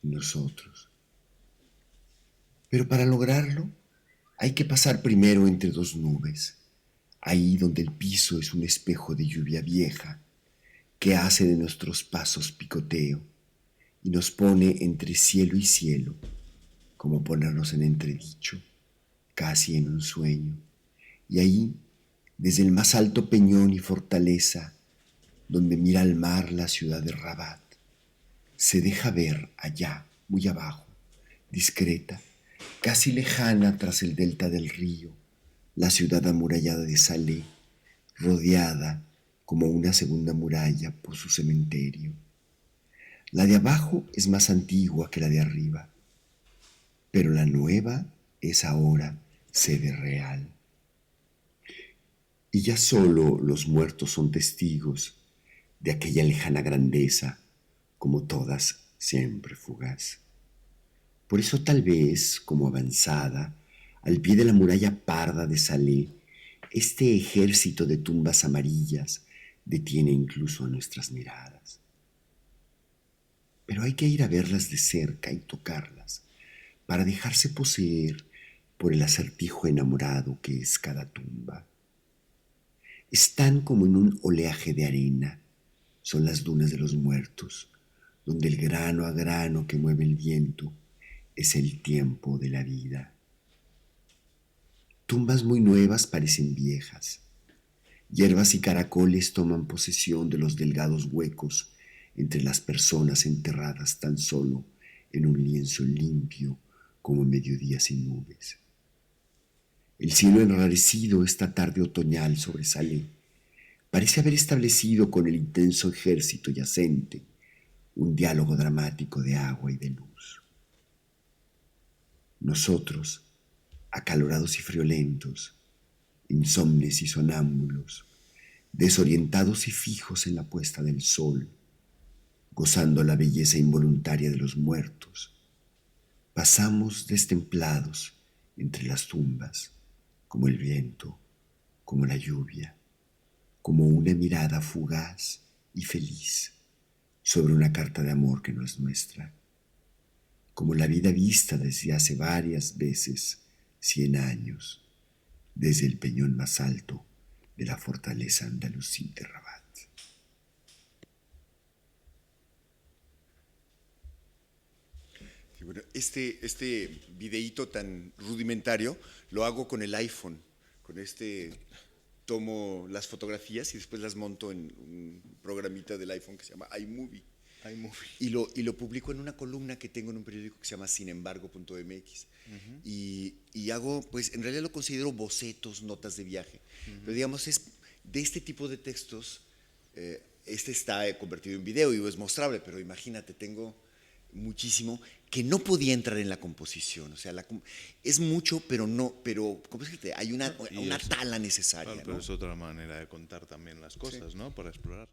en nosotros. Pero para lograrlo, hay que pasar primero entre dos nubes, ahí donde el piso es un espejo de lluvia vieja que hace de nuestros pasos picoteo y nos pone entre cielo y cielo, como ponernos en entredicho, casi en un sueño. Y ahí, desde el más alto peñón y fortaleza, donde mira al mar la ciudad de Rabat, se deja ver allá, muy abajo, discreta, casi lejana tras el delta del río, la ciudad amurallada de Salé, rodeada como una segunda muralla por su cementerio. La de abajo es más antigua que la de arriba, pero la nueva es ahora sede real. Y ya solo los muertos son testigos de aquella lejana grandeza, como todas siempre fugaz. Por eso tal vez, como avanzada, al pie de la muralla parda de Salé, este ejército de tumbas amarillas detiene incluso a nuestras miradas. Pero hay que ir a verlas de cerca y tocarlas para dejarse poseer por el acertijo enamorado que es cada tumba. Están como en un oleaje de arena, son las dunas de los muertos, donde el grano a grano que mueve el viento es el tiempo de la vida. Tumbas muy nuevas parecen viejas. Hierbas y caracoles toman posesión de los delgados huecos entre las personas enterradas tan solo en un lienzo limpio como mediodía sin nubes. El cielo enrarecido esta tarde otoñal sobre Salé parece haber establecido con el intenso ejército yacente un diálogo dramático de agua y de luz. Nosotros, acalorados y friolentos, insomnes y sonámbulos, desorientados y fijos en la puesta del sol, gozando la belleza involuntaria de los muertos, pasamos destemplados entre las tumbas, como el viento, como la lluvia, como una mirada fugaz y feliz sobre una carta de amor que no es nuestra, como la vida vista desde hace varias veces 100 años, desde el peñón más alto de la fortaleza andalusí de Rabat. Sí, bueno, este videíto tan rudimentario lo hago con el iPhone, con tomo las fotografías y después las monto en un programita del iPhone que se llama iMovie. Y lo publico en una columna que tengo en un periódico que se llama sinembargo.mx. Y hago, pues en realidad lo considero bocetos, notas de viaje. Pero digamos, es de este tipo de textos, este está convertido en video y es mostrable, pero imagínate, tengo muchísimo que no podía entrar en la composición. O sea, es mucho, pero no, ¿cómo es que hay una tala necesaria? Claro, pero ¿no? es otra manera de contar también las cosas, ¿no? Para explorar.